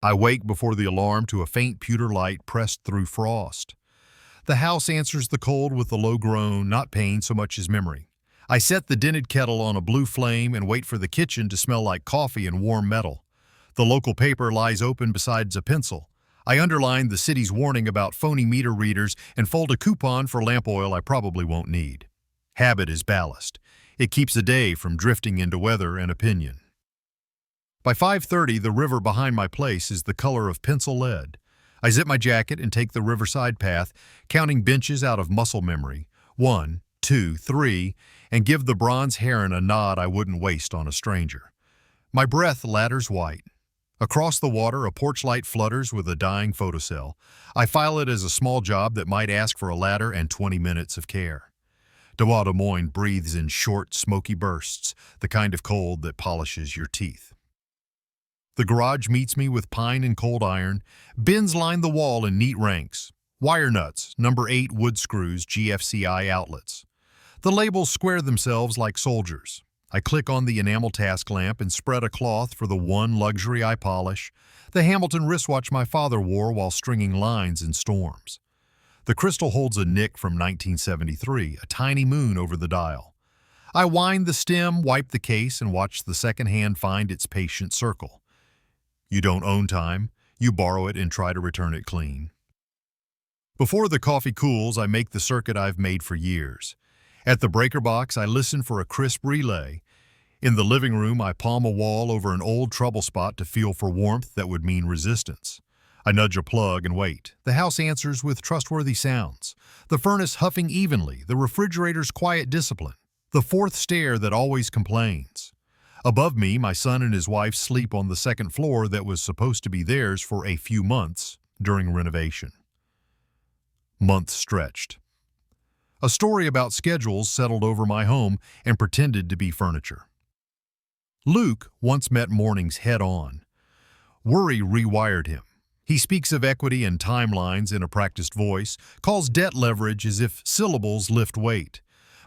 I wake before the alarm to a faint pewter light pressed through frost. The house answers the cold with a low groan, not pain so much as memory. I set the dented kettle on a blue flame and wait for the kitchen to smell like coffee and warm metal. The local paper lies open beside a pencil. I underline the city's warning about phony meter readers and fold a coupon for lamp oil I probably won't need. Habit is ballast. It keeps a day from drifting into weather and opinion. By 5:30, the river behind my place is the color of pencil lead. I zip my jacket and take the riverside path, counting benches out of muscle memory. 1, 2, 3, and give the bronze heron a nod I wouldn't waste on a stranger. My breath ladders white. Across the water, a porch light flutters with a dying photocell. I file it as a small job that might ask for a ladder and 20 minutes of care. Des Moines breathes in short, smoky bursts, the kind of cold that polishes your teeth. The garage meets me with pine and cold iron. Bins line the wall in neat ranks. Wire nuts, number 8 wood screws, GFCI outlets. The labels square themselves like soldiers. I click on the enamel task lamp and spread a cloth for the one luxury I polish, the Hamilton wristwatch my father wore while stringing lines in storms. The crystal holds a nick from 1973, a tiny moon over the dial. I wind the stem, wipe the case, and watch the second hand find its patient circle. You don't own time, you borrow it and try to return it clean. Before the coffee cools, I make the circuit I've made for years. At the breaker box, I listen for a crisp relay. In the living room, I palm a wall over an old trouble spot to feel for warmth that would mean resistance. I nudge a plug and wait. The house answers with trustworthy sounds. The furnace huffing evenly, the refrigerator's quiet discipline, the fourth stair that always complains. Above me, my son and his wife sleep on the second floor that was supposed to be theirs for a few months during renovation. Months stretched. A story about schedules settled over my home and pretended to be furniture. Luke once met mornings head-on. Worry rewired him. He speaks of equity and timelines in a practiced voice, calls debt leverage as if syllables lift weight.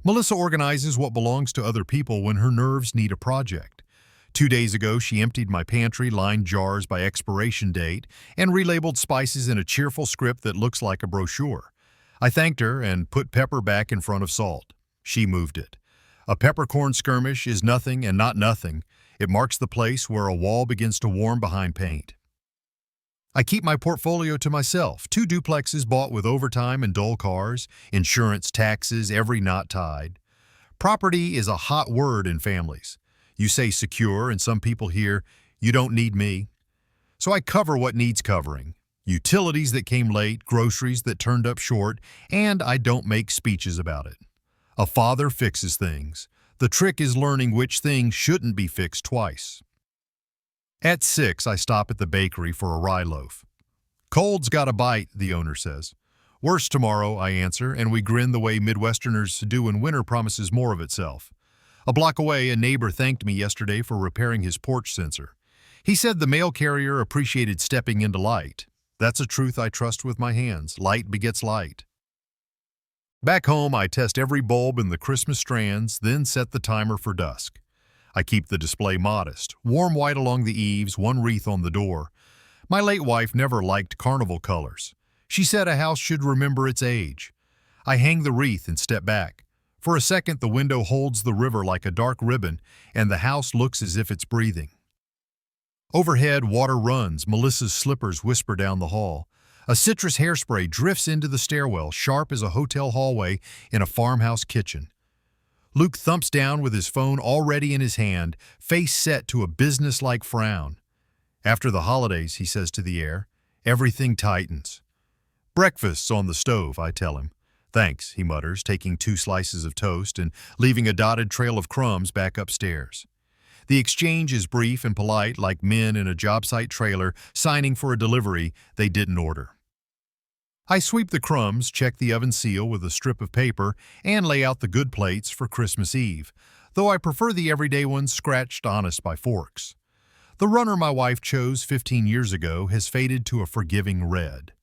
Melissa organizes what belongs to other people when her nerves need a project. 2 days ago, she emptied my pantry, lined jars by expiration date, and relabeled spices in a cheerful script that looks like a brochure. I thanked her and put pepper back in front of salt. She moved it. A peppercorn skirmish is nothing and not nothing. It marks the place where a wall begins to warm behind paint. I keep my portfolio to myself. 2 duplexes bought with overtime and dull cars, insurance, taxes, every knot tied. Property is a hot word in families. You say secure, and some people hear, you don't need me. So I cover what needs covering. Utilities that came late, groceries that turned up short, and I don't make speeches about it. A father fixes things. The trick is learning which things shouldn't be fixed twice. At 6, I stop at the bakery for a rye loaf. Cold's got a bite, the owner says. Worse tomorrow, I answer, and we grin the way Midwesterners do when winter promises more of itself. A block away, a neighbor thanked me yesterday for repairing his porch sensor. He said the mail carrier appreciated stepping into light. That's a truth I trust with my hands. Light begets light. Back home, I test every bulb in the Christmas strands, then set the timer for dusk. I keep the display modest, warm white along the eaves, 1 wreath on the door. My late wife never liked carnival colors. She said a house should remember its age. I hang the wreath and step back. For a second, the window holds the river like a dark ribbon, and the house looks as if it's breathing. Overhead, water runs. Melissa's slippers whisper down the hall. A citrus hairspray drifts into the stairwell, sharp as a hotel hallway in a farmhouse kitchen. Luke thumps down with his phone already in his hand, face set to a businesslike frown. After the holidays, he says to the air, everything tightens. Breakfast's on the stove, I tell him. Thanks, he mutters, taking 2 slices of toast and leaving a dotted trail of crumbs back upstairs. The exchange is brief and polite, like men in a job site trailer signing for a delivery they didn't order. I sweep the crumbs, check the oven seal with a strip of paper, and lay out the good plates for Christmas Eve, though I prefer the everyday ones scratched honest by forks. The runner my wife chose 15 years ago has faded to a forgiving red.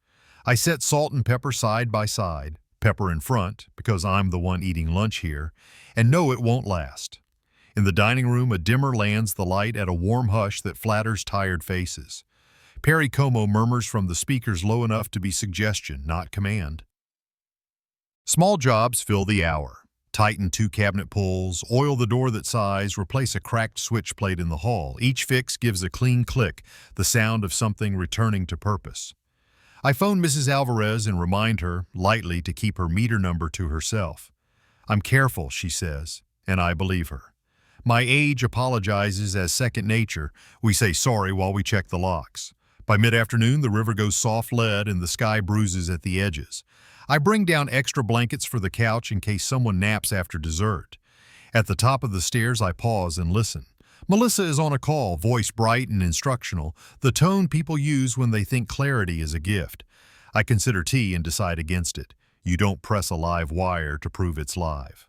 I set salt and pepper side by side, pepper in front, because I'm the one eating lunch here, and know it won't last. In the dining room, a dimmer lands the light at a warm hush that flatters tired faces. Perry Como murmurs from the speakers low enough to be suggestion, not command. Small jobs fill the hour. Tighten 2 cabinet pulls, oil the door that sighs, replace a cracked switch plate in the hall. Each fix gives a clean click, the sound of something returning to purpose. I phone Mrs. Alvarez and remind her, lightly, to keep her meter number to herself. I'm careful, she says, and I believe her. My age apologizes as second nature. We say sorry while we check the locks. By mid-afternoon, the river goes soft lead and the sky bruises at the edges. I bring down extra blankets for the couch in case someone naps after dessert. At the top of the stairs, I pause and listen. Melissa is on a call, voice bright and instructional, the tone people use when they think clarity is a gift. I consider tea and decide against it. You don't press a live wire to prove it's live.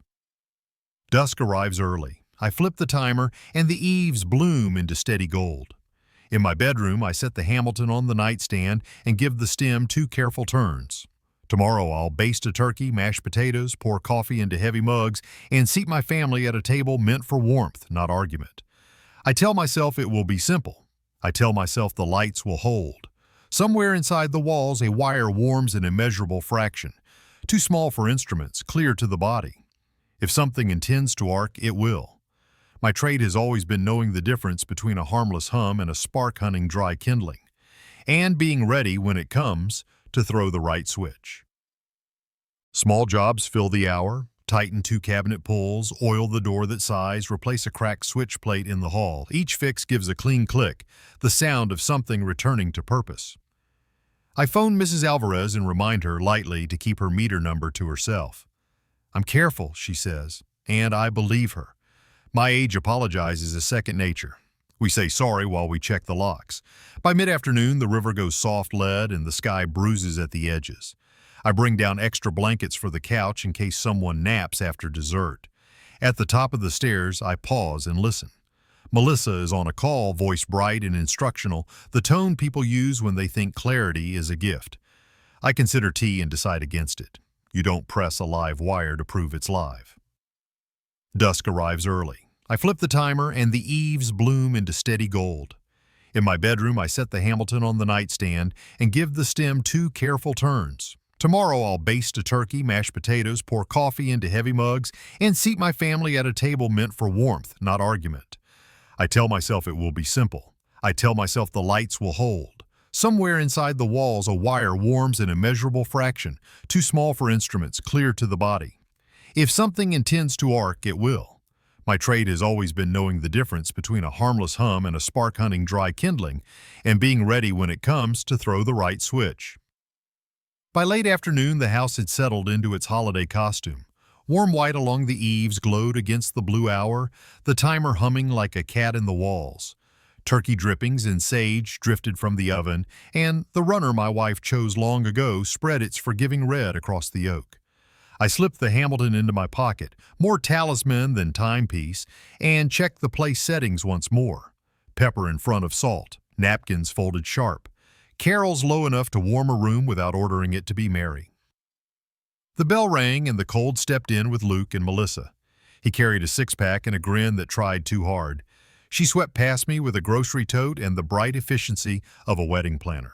Dusk arrives early. I flip the timer, and the eaves bloom into steady gold. In my bedroom, I set the Hamilton on the nightstand and give the stem 2 careful turns. Tomorrow, I'll baste a turkey, mash potatoes, pour coffee into heavy mugs, and seat my family at a table meant for warmth, not argument. I tell myself it will be simple. I tell myself the lights will hold. Somewhere inside the walls, a wire warms an immeasurable fraction. Too small for instruments, clear to the body. If something intends to arc, it will. My trade has always been knowing the difference between a harmless hum and a spark-hunting dry kindling, and being ready when it comes to throw the right switch. Small jobs fill the hour. Tighten 2 cabinet pulls, oil the door that sighs, replace a cracked switch plate in the hall. Each fix gives a clean click, the sound of something returning to purpose. I phone Mrs. Alvarez and remind her, lightly, to keep her meter number to herself. I'm careful, she says, and I believe her. My age apologizes as second nature. We say sorry while we check the locks. By mid-afternoon, the river goes soft lead and the sky bruises at the edges. I bring down extra blankets for the couch in case someone naps after dessert. At the top of the stairs, I pause and listen. Melissa is on a call, voice bright and instructional, the tone people use when they think clarity is a gift. I consider tea and decide against it. You don't press a live wire to prove it's live. Dusk arrives early. I flip the timer, and the eaves bloom into steady gold. In my bedroom, I set the Hamilton on the nightstand and give the stem 2 careful turns. Tomorrow, I'll baste a turkey, mash potatoes, pour coffee into heavy mugs, and seat my family at a table meant for warmth, not argument. I tell myself it will be simple. I tell myself the lights will hold. Somewhere inside the walls, a wire warms an immeasurable fraction, too small for instruments, clear to the body. If something intends to arc, it will. My trade has always been knowing the difference between a harmless hum and a spark-hunting dry kindling, and being ready when it comes to throw the right switch. By late afternoon, the house had settled into its holiday costume. Warm white along the eaves glowed against the blue hour, the timer humming like a cat in the walls. Turkey drippings and sage drifted from the oven, and the runner my wife chose long ago spread its forgiving red across the oak. I slipped the Hamilton into my pocket, more talisman than timepiece, and checked the place settings once more. Pepper in front of salt, napkins folded sharp, carols low enough to warm a room without ordering it to be merry. The bell rang and the cold stepped in with Luke and Melissa. He carried a 6-pack and a grin that tried too hard. She swept past me with a grocery tote and the bright efficiency of a wedding planner.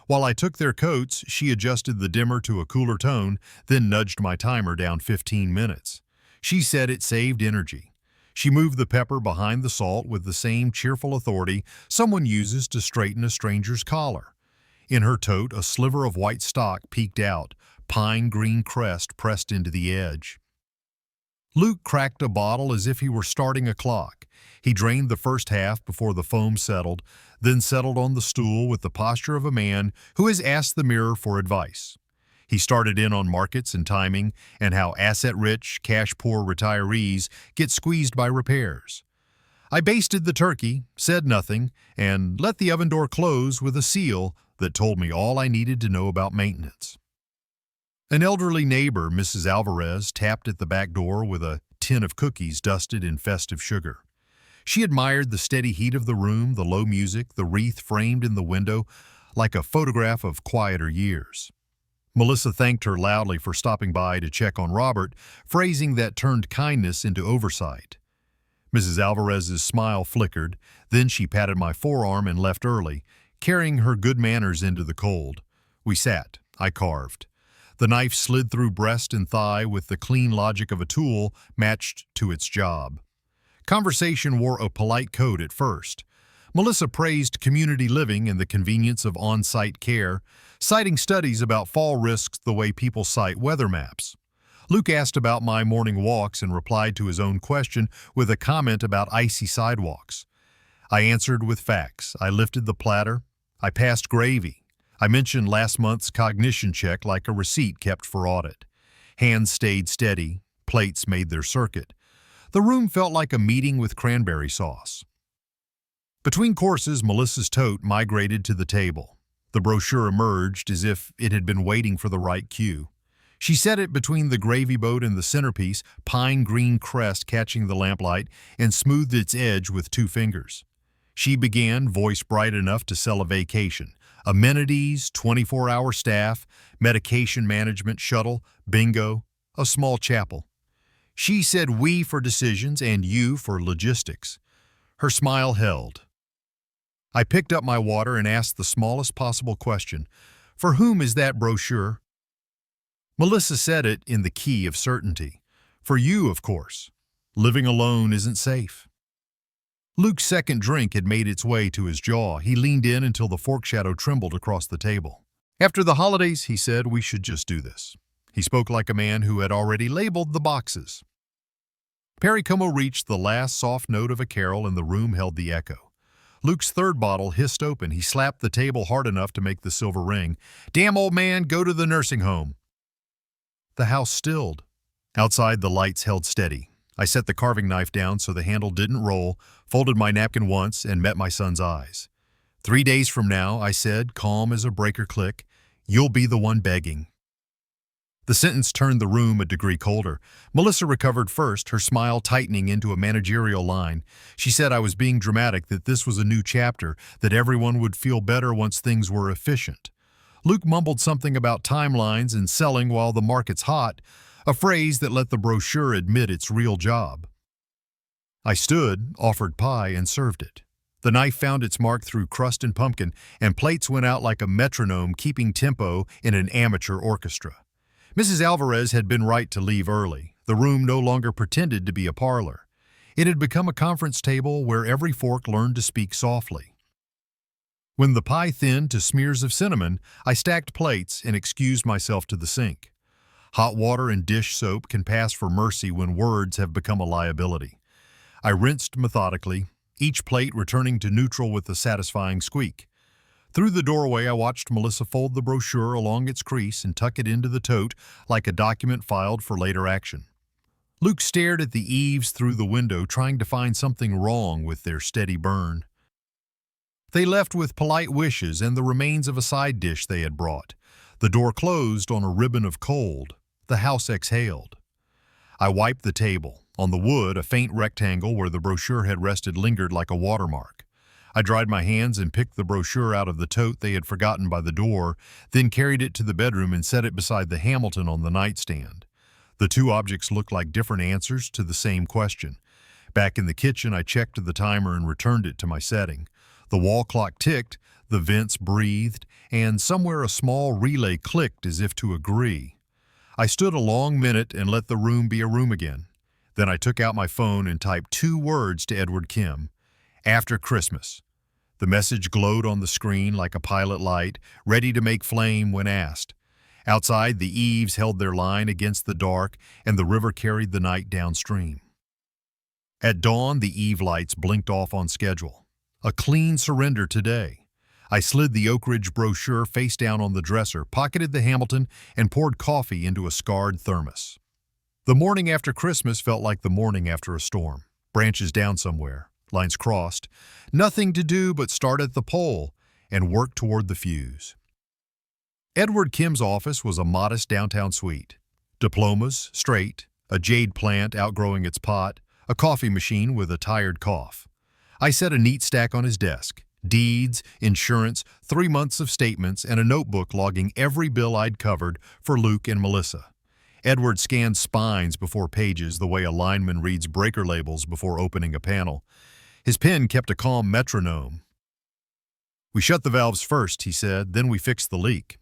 While I took their coats, she adjusted the dimmer to a cooler tone, then nudged my timer down 15 minutes. She said it saved energy. She moved the pepper behind the salt with the same cheerful authority someone uses to straighten a stranger's collar. In her tote, a sliver of white stock peeked out, pine green crest pressed into the edge. Luke cracked a bottle as if he were starting a clock. He drained the first half before the foam settled, then settled on the stool with the posture of a man who has asked the mirror for advice. He started in on markets and timing and how asset-rich, cash-poor retirees get squeezed by repairs. I basted the turkey, said nothing, and let the oven door close with a seal that told me all I needed to know about maintenance. An elderly neighbor, Mrs. Alvarez, tapped at the back door with a tin of cookies dusted in festive sugar. She admired the steady heat of the room, the low music, the wreath framed in the window, like a photograph of quieter years. Melissa thanked her loudly for stopping by to check on Robert, phrasing that turned kindness into oversight. Mrs. Alvarez's smile flickered, then she patted my forearm and left early, carrying her good manners into the cold. We sat. I carved. The knife slid through breast and thigh with the clean logic of a tool matched to its job. Conversation wore a polite code at first. Melissa praised community living and the convenience of on-site care, citing studies about fall risks the way people cite weather maps. Luke asked about my morning walks and replied to his own question with a comment about icy sidewalks. I answered with facts. I lifted the platter. I passed gravy. I mentioned last month's cognition check like a receipt kept for audit. Hands stayed steady. Plates made their circuit. The room felt like a meeting with cranberry sauce. Between courses, Melissa's tote migrated to the table. The brochure emerged as if it had been waiting for the right cue. She set it between the gravy boat and the centerpiece, pine green crest catching the lamplight, and smoothed its edge with 2 fingers. She began, voice bright enough to sell a vacation. Amenities, 24-hour staff, medication management shuttle, bingo, a small chapel. She said we for decisions and you for logistics. Her smile held. I picked up my water and asked the smallest possible question. For whom is that brochure? Melissa said it in the key of certainty. For you, of course. Living alone isn't safe. Luke's second drink had made its way to his jaw. He leaned in until the fork shadow trembled across the table. After the holidays, he said, we should just do this. He spoke like a man who had already labeled the boxes. Perry Como reached the last soft note of a carol and the room held the echo. Luke's third bottle hissed open. He slapped the table hard enough to make the silver ring. Damn, old man, go to the nursing home. The house stilled. Outside, the lights held steady. I set the carving knife down so the handle didn't roll, folded my napkin once, and met my son's eyes. 3 days from now, I said, calm as a breaker click, you'll be the one begging. The sentence turned the room a degree colder. Melissa recovered first, her smile tightening into a managerial line. She said I was being dramatic, that this was a new chapter, that everyone would feel better once things were efficient. Luke mumbled something about timelines and selling while the market's hot, a phrase that let the brochure admit its real job. I stood, offered pie, and served it. The knife found its mark through crust and pumpkin, and plates went out like a metronome keeping tempo in an amateur orchestra. Mrs. Alvarez had been right to leave early. The room no longer pretended to be a parlor. It had become a conference table where every fork learned to speak softly. When the pie thinned to smears of cinnamon, I stacked plates and excused myself to the sink. Hot water and dish soap can pass for mercy when words have become a liability. I rinsed methodically, each plate returning to neutral with a satisfying squeak. Through the doorway, I watched Melissa fold the brochure along its crease and tuck it into the tote like a document filed for later action. Luke stared at the eaves through the window, trying to find something wrong with their steady burn. They left with polite wishes and the remains of a side dish they had brought. The door closed on a ribbon of cold. The house exhaled. I wiped the table. On the wood, a faint rectangle where the brochure had rested lingered like a watermark. I dried my hands and picked the brochure out of the tote they had forgotten by the door, then carried it to the bedroom and set it beside the Hamilton on the nightstand. The 2 objects looked like different answers to the same question. Back in the kitchen, I checked the timer and returned it to my setting. The wall clock ticked, the vents breathed, and somewhere a small relay clicked as if to agree. I stood a long minute and let the room be a room again. Then I took out my phone and typed 2 words to Edward Kim. After Christmas. The message glowed on the screen like a pilot light, ready to make flame when asked. Outside, the eaves held their line against the dark, and the river carried the night downstream. At dawn, the eave lights blinked off on schedule. A clean surrender today. I slid the Oak Ridge brochure face down on the dresser, pocketed the Hamilton, and poured coffee into a scarred thermos. The morning after Christmas felt like the morning after a storm. Branches down somewhere, lines crossed. Nothing to do but start at the pole and work toward the fuse. Edward Kim's office was a modest downtown suite. Diplomas, straight, a jade plant outgrowing its pot, a coffee machine with a tired cough. I set a neat stack on his desk. Deeds, insurance, 3 months of statements, and a notebook logging every bill I'd covered for Luke and Melissa. Edward scanned spines before pages the way a lineman reads breaker labels before opening a panel. His pen kept a calm metronome. We shut the valves first, he said, then we fixed the leak.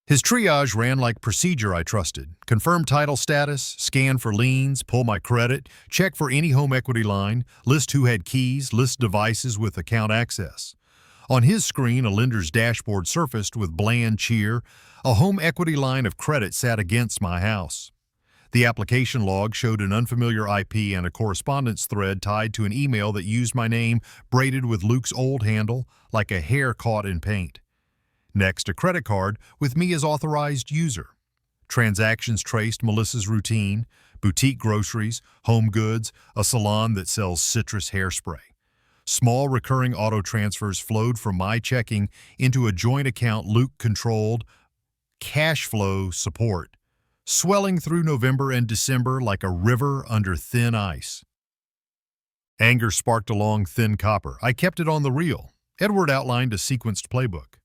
His triage ran like procedure I trusted. Confirm title status, scan for liens, pull my credit, check for any home equity line, list who had keys, list devices with account access. On his screen, a lender's dashboard surfaced with bland cheer. A home equity line of credit sat against my house. The application log showed an unfamiliar IP and a correspondence thread tied to an email that used my name braided with Luke's old handle like a hair caught in paint. Next, a credit card with me as authorized user. Transactions traced Melissa's routine, boutique groceries, home goods, a salon that sells citrus hairspray. Small recurring auto transfers flowed from my checking into a joint account Luke controlled. Cash flow support, swelling through November and December like a river under thin ice. Anger sparked along thin copper. I kept it on the reel. Edward outlined a sequenced playbook.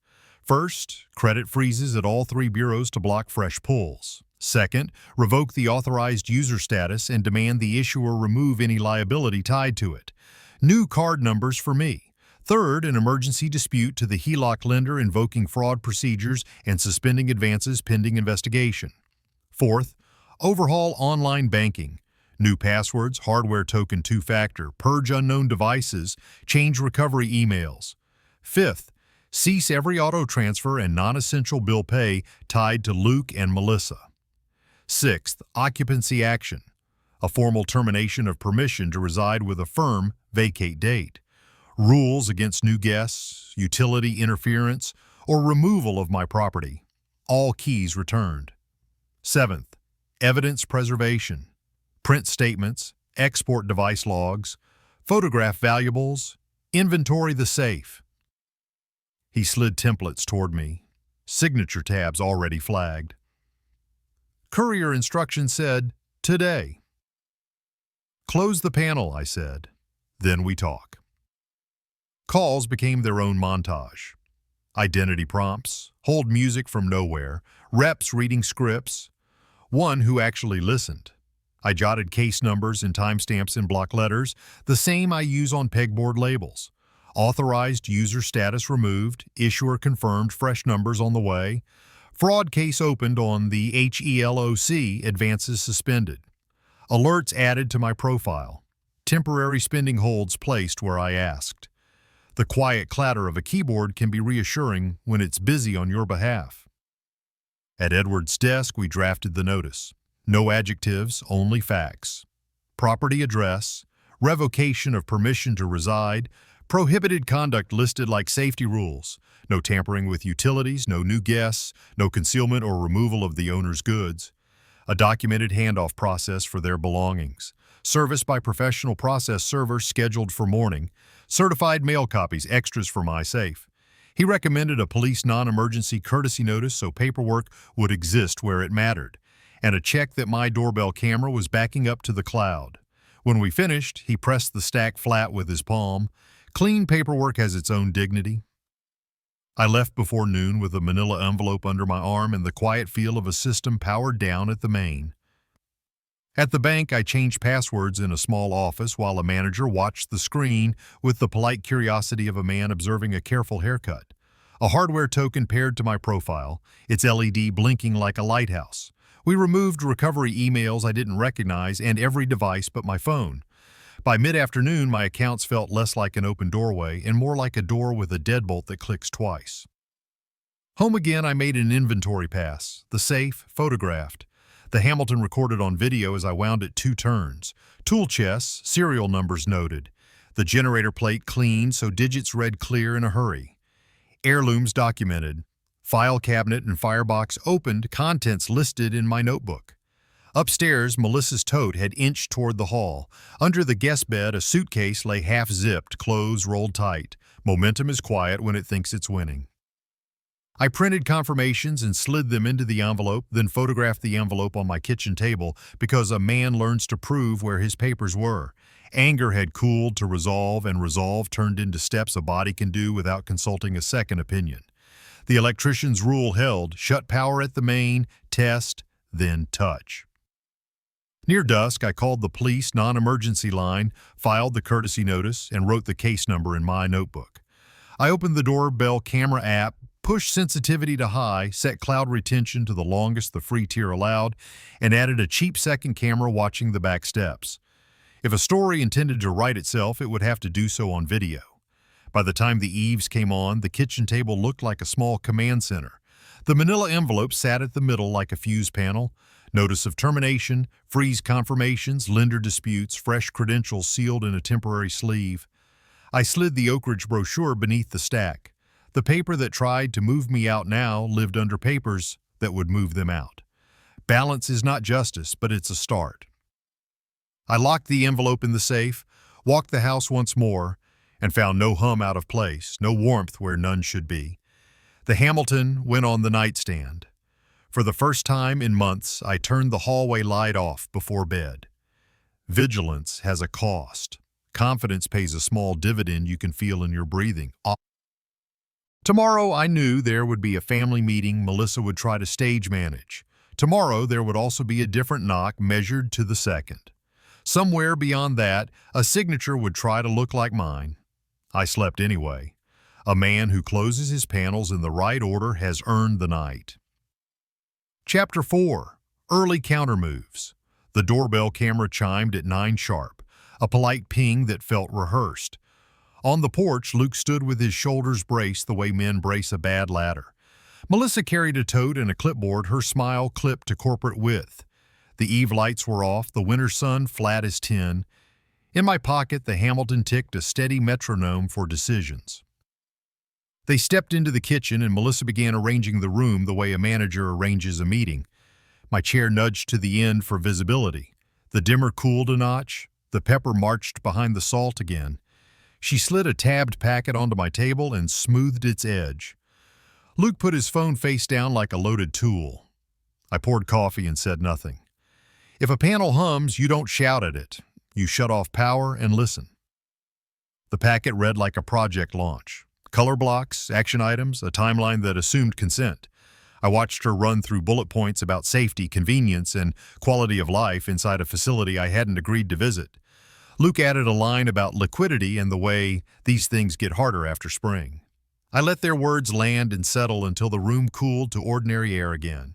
First, credit freezes at all 3 bureaus to block fresh pulls. Second, revoke the authorized user status and demand the issuer remove any liability tied to it. New card numbers for me. Third, an emergency dispute to the HELOC lender invoking fraud procedures and suspending advances pending investigation. Fourth, overhaul online banking. New passwords, hardware token 2-factor, purge unknown devices, change recovery emails. Fifth, cease every auto transfer and non-essential bill pay tied to Luke and Melissa. Sixth, occupancy action. A formal termination of permission to reside with a firm, vacate date. Rules against new guests, utility interference, or removal of my property. All keys returned. Seventh, evidence preservation. Print statements, export device logs, photograph valuables, inventory the safe. He slid templates toward me, signature tabs already flagged. Courier instruction said, today. Close the panel, I said. Then we talk. Calls became their own montage. Identity prompts, hold music from nowhere, reps reading scripts. One who actually listened. I jotted case numbers and timestamps in block letters, the same I use on pegboard labels. Authorized user status removed, issuer confirmed, fresh numbers on the way. Fraud case opened on the HELOC, advances suspended. Alerts added to my profile. Temporary spending holds placed where I asked. The quiet clatter of a keyboard can be reassuring when it's busy on your behalf. At Edward's desk, we drafted the notice. No adjectives, only facts. Property address, revocation of permission to reside, prohibited conduct listed like safety rules. No tampering with utilities, no new guests, no concealment or removal of the owner's goods. A documented handoff process for their belongings. Service by professional process server scheduled for morning. Certified mail copies, extras for my safe. He recommended a police non-emergency courtesy notice so paperwork would exist where it mattered, and a check that my doorbell camera was backing up to the cloud. When we finished, he pressed the stack flat with his palm. Clean paperwork has its own dignity. I left before noon with a manila envelope under my arm and the quiet feel of a system powered down at the main. At the bank, I changed passwords in a small office while a manager watched the screen with the polite curiosity of a man observing a careful haircut. A hardware token paired to my profile, its LED blinking like a lighthouse. We removed recovery emails I didn't recognize and every device but my phone. By mid-afternoon, my accounts felt less like an open doorway and more like a door with a deadbolt that clicks twice. Home again, I made an inventory pass. The safe, photographed. The Hamilton recorded on video as I wound it 2 turns. Tool chests, serial numbers noted. The generator plate cleaned so digits read clear in a hurry. Heirlooms documented. File cabinet and firebox opened, contents listed in my notebook. Upstairs, Melissa's tote had inched toward the hall. Under the guest bed, a suitcase lay half-zipped, clothes rolled tight. Momentum is quiet when it thinks it's winning. I printed confirmations and slid them into the envelope, then photographed the envelope on my kitchen table because a man learns to prove where his papers were. Anger had cooled to resolve, and resolve turned into steps a body can do without consulting a second opinion. The electrician's rule held: shut power at the main, test, then touch. Near dusk, I called the police non-emergency line, filed the courtesy notice, and wrote the case number in my notebook. I opened the doorbell camera app, pushed sensitivity to high, set cloud retention to the longest the free tier allowed, and added a cheap second camera watching the back steps. If a story intended to write itself, it would have to do so on video. By the time the eaves came on, the kitchen table looked like a small command center. The manila envelope sat at the middle like a fuse panel. Notice of termination, freeze confirmations, lender disputes, fresh credentials sealed in a temporary sleeve. I slid the Oak Ridge brochure beneath the stack. The paper that tried to move me out now lived under papers that would move them out. Balance is not justice, but it's a start. I locked the envelope in the safe, walked the house once more, and found no hum out of place, no warmth where none should be. The Hamilton went on the nightstand. For the first time in months, I turned the hallway light off before bed. Vigilance has a cost. Confidence pays a small dividend you can feel in your breathing. Tomorrow, I knew there would be a family meeting Melissa would try to stage manage. Tomorrow, there would also be a different knock measured to the second. Somewhere beyond that, a signature would try to look like mine. I slept anyway. A man who closes his panels in the right order has earned the night. Chapter 4. Early Countermoves. The doorbell camera chimed at 9 sharp, a polite ping that felt rehearsed. On the porch, Luke stood with his shoulders braced the way men brace a bad ladder. Melissa carried a tote and a clipboard, her smile clipped to corporate width. The eve lights were off, the winter sun flat as tin. In my pocket, the Hamilton ticked a steady metronome for decisions. They stepped into the kitchen and Melissa began arranging the room the way a manager arranges a meeting. My chair nudged to the end for visibility. The dimmer cooled a notch. The pepper marched behind the salt again. She slid a tabbed packet onto my table and smoothed its edge. Luke put his phone face down like a loaded tool. I poured coffee and said nothing. If a panel hums, you don't shout at it. You shut off power and listen. The packet read like a project launch. Color blocks, action items, a timeline that assumed consent. I watched her run through bullet points about safety, convenience, and quality of life inside a facility I hadn't agreed to visit. Luke added a line about liquidity and the way these things get harder after spring. I let their words land and settle until the room cooled to ordinary air again.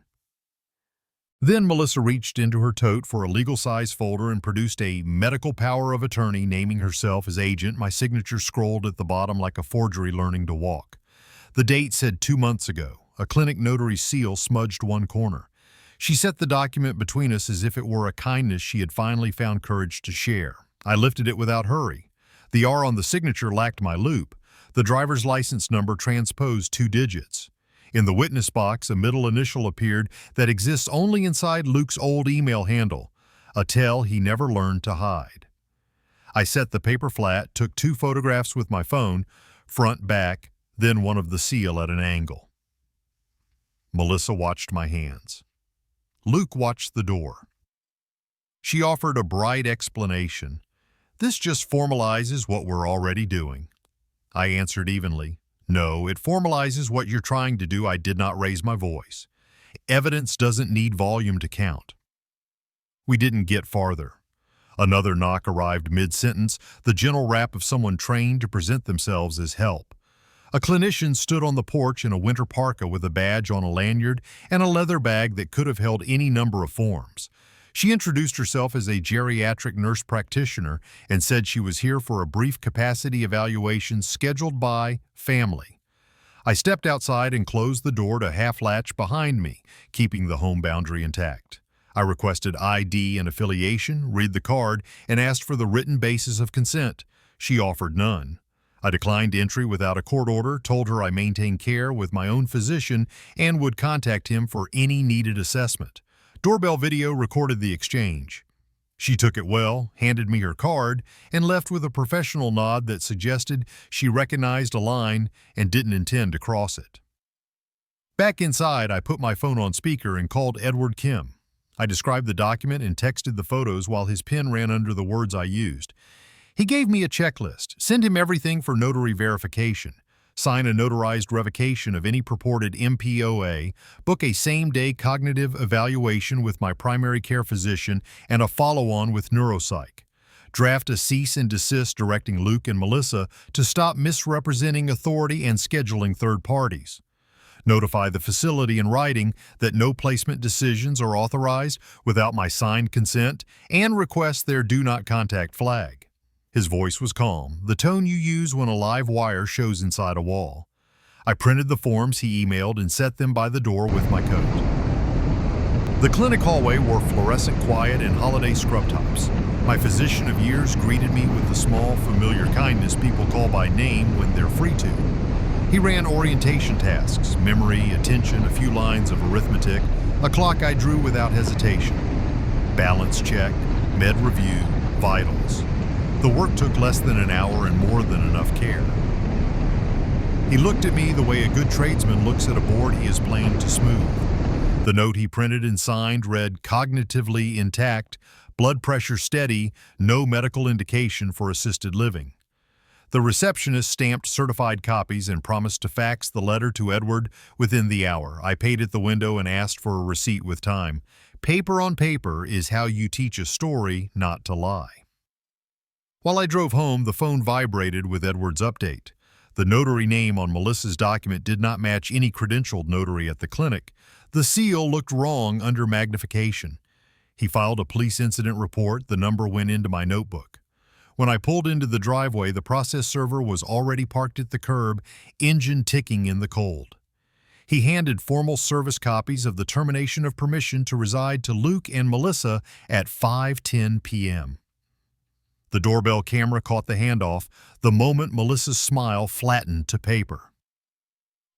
Then Melissa reached into her tote for a legal-size folder and produced a medical power of attorney naming herself as agent, my signature scrolled at the bottom like a forgery learning to walk. The date said 2 months ago. A clinic notary seal smudged one corner. She set the document between us as if it were a kindness she had finally found courage to share. I lifted it without hurry. The R on the signature lacked my loop. The driver's license number transposed 2 digits. In the witness box, a middle initial appeared that exists only inside Luke's old email handle, a tell he never learned to hide. I set the paper flat, took 2 photographs with my phone, front, back, then one of the seal at an angle. Melissa watched my hands. Luke watched the door. She offered a bright explanation. This just formalizes what we're already doing. I answered evenly. No, it formalizes what you're trying to do. I did not raise my voice. Evidence doesn't need volume to count. We didn't get farther. Another knock arrived mid-sentence, the gentle rap of someone trained to present themselves as help. A clinician stood on the porch in a winter parka with a badge on a lanyard and a leather bag that could have held any number of forms. She introduced herself as a geriatric nurse practitioner and said she was here for a brief capacity evaluation scheduled by family. I stepped outside and closed the door to half-latch behind me, keeping the home boundary intact. I requested ID and affiliation, read the card, and asked for the written basis of consent. She offered none. I declined entry without a court order, told her I maintained care with my own physician and would contact him for any needed assessment. Doorbell video recorded the exchange. She took it well, handed me her card, and left with a professional nod that suggested she recognized a line and didn't intend to cross it. Back inside, I put my phone on speaker and called Edward Kim. I described the document and texted the photos while his pen ran under the words I used. He gave me a checklist, send him everything for notary verification, sign a notarized revocation of any purported MPOA, book a same-day cognitive evaluation with my primary care physician, and a follow-on with neuropsych. Draft a cease and desist directing Luke and Melissa to stop misrepresenting authority and scheduling third parties. Notify the facility in writing that no placement decisions are authorized without my signed consent, and request their do not contact flag. His voice was calm, the tone you use when a live wire shows inside a wall. I printed the forms he emailed and set them by the door with my coat. The clinic hallway wore fluorescent quiet and holiday scrub tops. My physician of years greeted me with the small, familiar kindness people call by name when they're free to. He ran orientation tasks, memory, attention, a few lines of arithmetic, a clock I drew without hesitation. Balance check, med review, vitals. The work took less than an hour and more than enough care. He looked at me the way a good tradesman looks at a board he is planed to smooth. The note he printed and signed read, "Cognitively intact, blood pressure steady, no medical indication for assisted living." The receptionist stamped certified copies and promised to fax the letter to Edward within the hour. I paid at the window and asked for a receipt with time. Paper on paper is how you teach a story not to lie. While I drove home, the phone vibrated with Edward's update. The notary name on Melissa's document did not match any credentialed notary at the clinic. The seal looked wrong under magnification. He filed a police incident report. The number went into my notebook. When I pulled into the driveway, the process server was already parked at the curb, engine ticking in the cold. He handed formal service copies of the termination of permission to reside to Luke and Melissa at 5:10 p.m. The doorbell camera caught the handoff the moment Melissa's smile flattened to paper.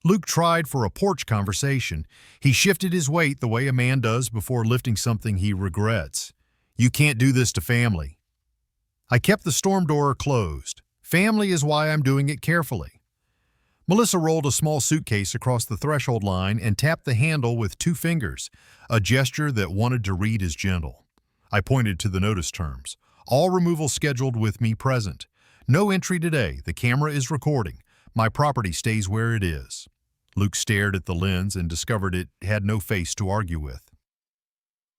Luke tried for a porch conversation. He shifted his weight the way a man does before lifting something he regrets. "You can't do this to family." I kept the storm door closed. Family is why I'm doing it carefully. Melissa rolled a small suitcase across the threshold line and tapped the handle with 2 fingers, a gesture that wanted to read as gentle. I pointed to the notice terms. "All removal scheduled with me present. No entry today. The camera is recording. My property stays where it is." Luke stared at the lens and discovered it had no face to argue with.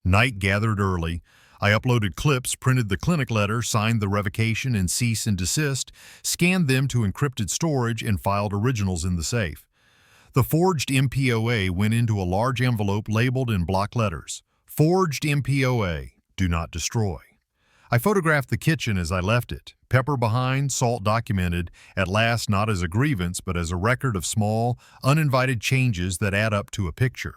Night gathered early. I uploaded clips, printed the clinic letter, signed the revocation and cease and desist, scanned them to encrypted storage, and filed originals in the safe. The forged MPOA went into a large envelope labeled in block letters. "Forged MPOA. Do not destroy." I photographed the kitchen as I left it. Pepper behind, salt documented, at last not as a grievance but as a record of small, uninvited changes that add up to a picture.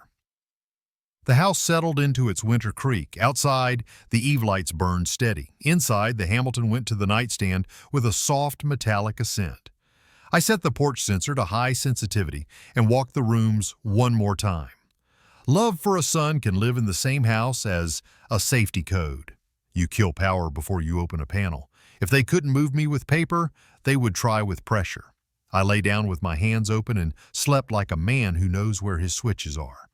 The house settled into its winter creak. Outside, the eave lights burned steady. Inside, the Hamilton went to the nightstand with a soft metallic ascent. I set the porch sensor to high sensitivity and walked the rooms one more time. Love for a son can live in the same house as a safety code. You kill power before you open a panel. If they couldn't move me with paper, they would try with pressure. I lay down with my hands open and slept like a man who knows where his switches are.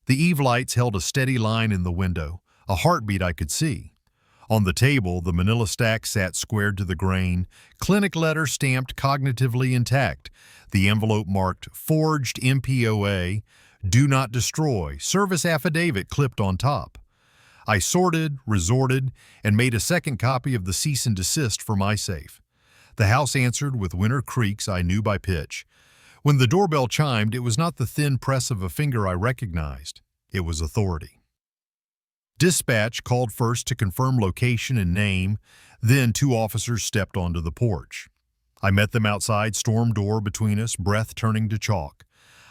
The eave lights held a steady line in the window, a heartbeat I could see. On the table, the manila stack sat squared to the grain, clinic letter stamped cognitively intact, the envelope marked Forged MPOA, Do Not Destroy, service affidavit clipped on top. I sorted, resorted, and made a second copy of the cease and desist for my safe. The house answered with winter creaks I knew by pitch. When the doorbell chimed, it was not the thin press of a finger I recognized. It was authority. Dispatch called first to confirm location and name, then 2 officers stepped onto the porch. I met them outside, storm door between us, breath turning to chalk.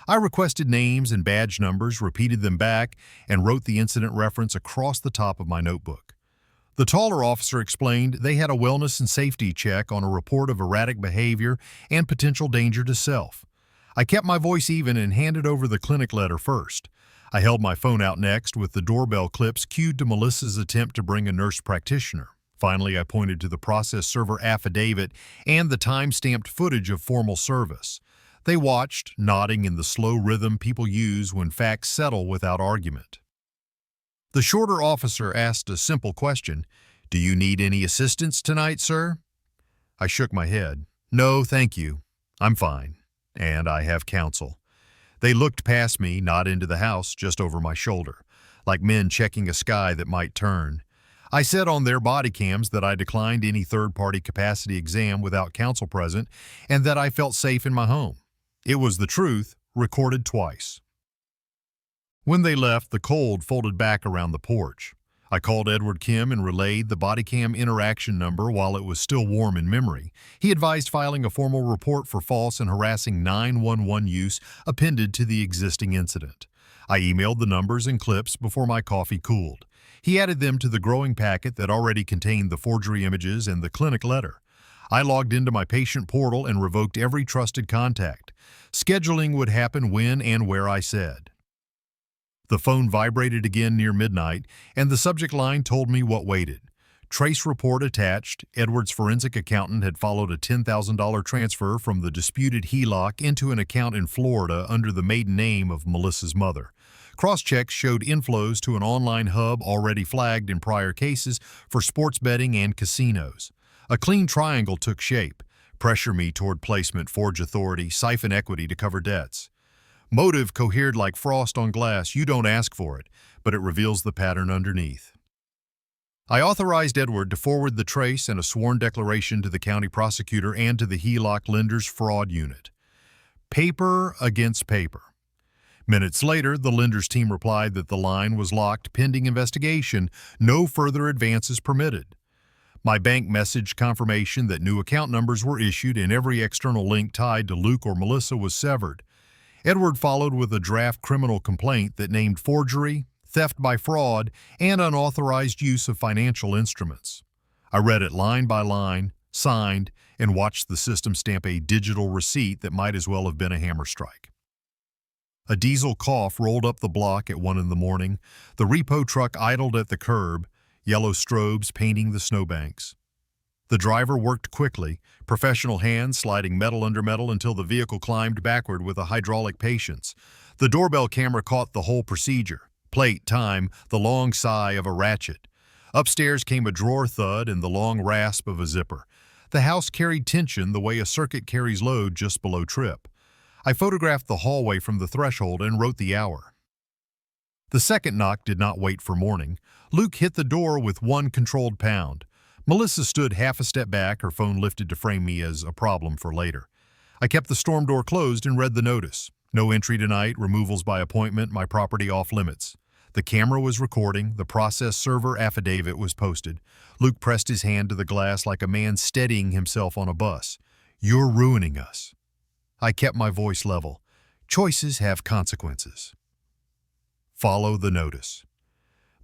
I requested names and badge numbers, repeated them back, and wrote the incident reference across the top of my notebook. The taller officer explained they had a wellness and safety check on a report of erratic behavior and potential danger to self. I kept my voice even and handed over the clinic letter first. I held my phone out next with the doorbell clips cued to Melissa's attempt to bring a nurse practitioner. Finally, I pointed to the process server affidavit and the time-stamped footage of formal service. They watched, nodding in the slow rhythm people use when facts settle without argument. The shorter officer asked a simple question, "Do you need any assistance tonight, sir?" I shook my head. "No, thank you. I'm fine. And I have counsel." They looked past me, not into the house, just over my shoulder, like men checking a sky that might turn. I said on their body cams that I declined any third-party capacity exam without counsel present and that I felt safe in my home. It was the truth, recorded twice. When they left, the cold folded back around the porch. I called Edward Kim and relayed the body cam interaction number while it was still warm in memory. He advised filing a formal report for false and harassing 911 use appended to the existing incident. I emailed the numbers and clips before my coffee cooled. He added them to the growing packet that already contained the forgery images and the clinic letter. I logged into my patient portal and revoked every trusted contact. Scheduling would happen when and where I said. The phone vibrated again near midnight, and the subject line told me what waited. Trace report attached. Edward's forensic accountant had followed a $10,000 transfer from the disputed HELOC into an account in Florida under the maiden name of Melissa's mother. Cross-checks showed inflows to an online hub already flagged in prior cases for sports betting and casinos. A clean triangle took shape. Pressure me toward placement, forge authority, siphon equity to cover debts. Motive cohered like frost on glass. You don't ask for it, but it reveals the pattern underneath. I authorized Edward to forward the trace and a sworn declaration to the county prosecutor and to the HELOC Lenders Fraud Unit. Paper against paper. Minutes later, the lenders team replied that the line was locked pending investigation, no further advances permitted. My bank messaged confirmation that new account numbers were issued and every external link tied to Luke or Melissa was severed. Edward followed with a draft criminal complaint that named forgery, theft by fraud, and unauthorized use of financial instruments. I read it line by line, signed, and watched the system stamp a digital receipt that might as well have been a hammer strike. A diesel cough rolled up the block at 1 a.m. The repo truck idled at the curb, yellow strobes painting the snowbanks. The driver worked quickly, professional hands sliding metal under metal until the vehicle climbed backward with a hydraulic patience. The doorbell camera caught the whole procedure. Plate, time, the long sigh of a ratchet. Upstairs came a drawer thud and the long rasp of a zipper. The house carried tension the way a circuit carries load just below trip. I photographed the hallway from the threshold and wrote the hour. The second knock did not wait for morning. Luke hit the door with one controlled pound. Melissa stood half a step back, her phone lifted to frame me as a problem for later. I kept the storm door closed and read the notice. No entry tonight, removals by appointment, my property off limits. The camera was recording, the process server affidavit was posted. Luke pressed his hand to the glass like a man steadying himself on a bus. You're ruining us. I kept my voice level. Choices have consequences. Follow the notice.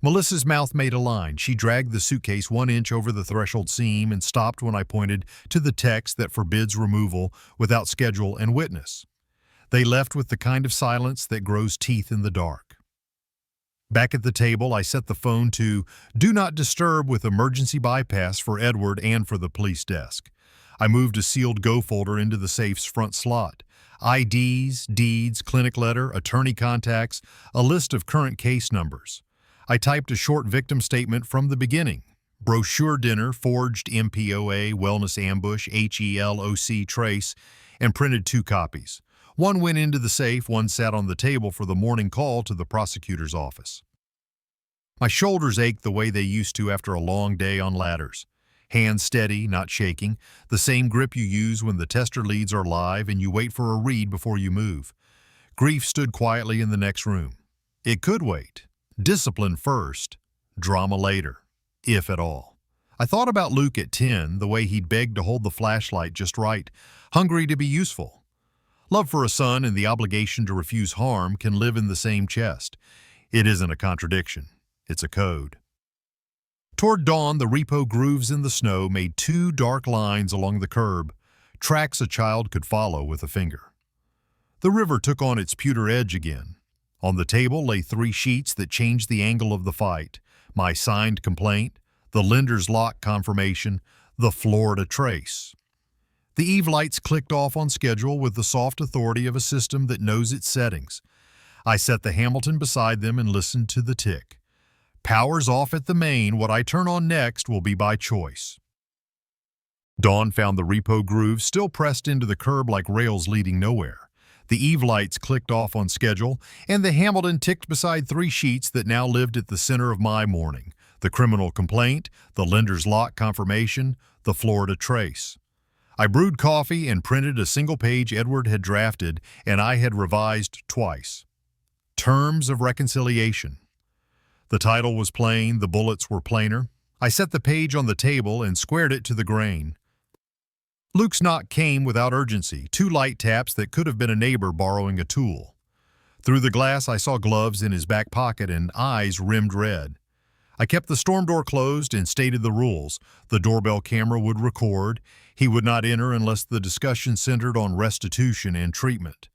Melissa's mouth made a line. She dragged the suitcase 1 inch over the threshold seam and stopped when I pointed to the text that forbids removal without schedule and witness. They left with the kind of silence that grows teeth in the dark. Back at the table, I set the phone to Do Not Disturb with emergency bypass for Edward and for the police desk. I moved a sealed Go folder into the safe's front slot. IDs, deeds, clinic letter, attorney contacts, a list of current case numbers. I typed a short victim statement from the beginning. Brochure dinner, forged MPOA, wellness ambush, HELOC trace, and printed 2 copies. One went into the safe, one sat on the table for the morning call to the prosecutor's office. My shoulders ached the way they used to after a long day on ladders. Hands steady, not shaking, the same grip you use when the tester leads are live and you wait for a read before you move. Grief stood quietly in the next room. It could wait. Discipline first, drama later, if at all. I thought about Luke at 10, the way he'd begged to hold the flashlight just right, hungry to be useful. Love for a son and the obligation to refuse harm can live in the same chest. It isn't a contradiction, it's a code. Toward dawn, the repo grooves in the snow made 2 dark lines along the curb, tracks a child could follow with a finger. The river took on its pewter edge again. On the table lay 3 sheets that changed the angle of the fight. My signed complaint, the lender's lock confirmation, the Florida trace. The Eve lights clicked off on schedule with the soft authority of a system that knows its settings. I set the Hamilton beside them and listened to the tick. Power's off at the main. What I turn on next will be by choice. Dawn found the repo groove still pressed into the curb like rails leading nowhere. The Eve lights clicked off on schedule, and the Hamilton ticked beside 3 sheets that now lived at the center of my morning, the criminal complaint, the lender's lock confirmation, the Florida trace. I brewed coffee and printed a single page Edward had drafted and I had revised twice. Terms of Reconciliation. The title was plain, the bullets were plainer. I set the page on the table and squared it to the grain. Luke's knock came without urgency, 2 light taps that could have been a neighbor borrowing a tool. Through the glass I saw gloves in his back pocket and eyes rimmed red. I kept the storm door closed and stated the rules. The doorbell camera would record. He would not enter unless the discussion centered on restitution and treatment.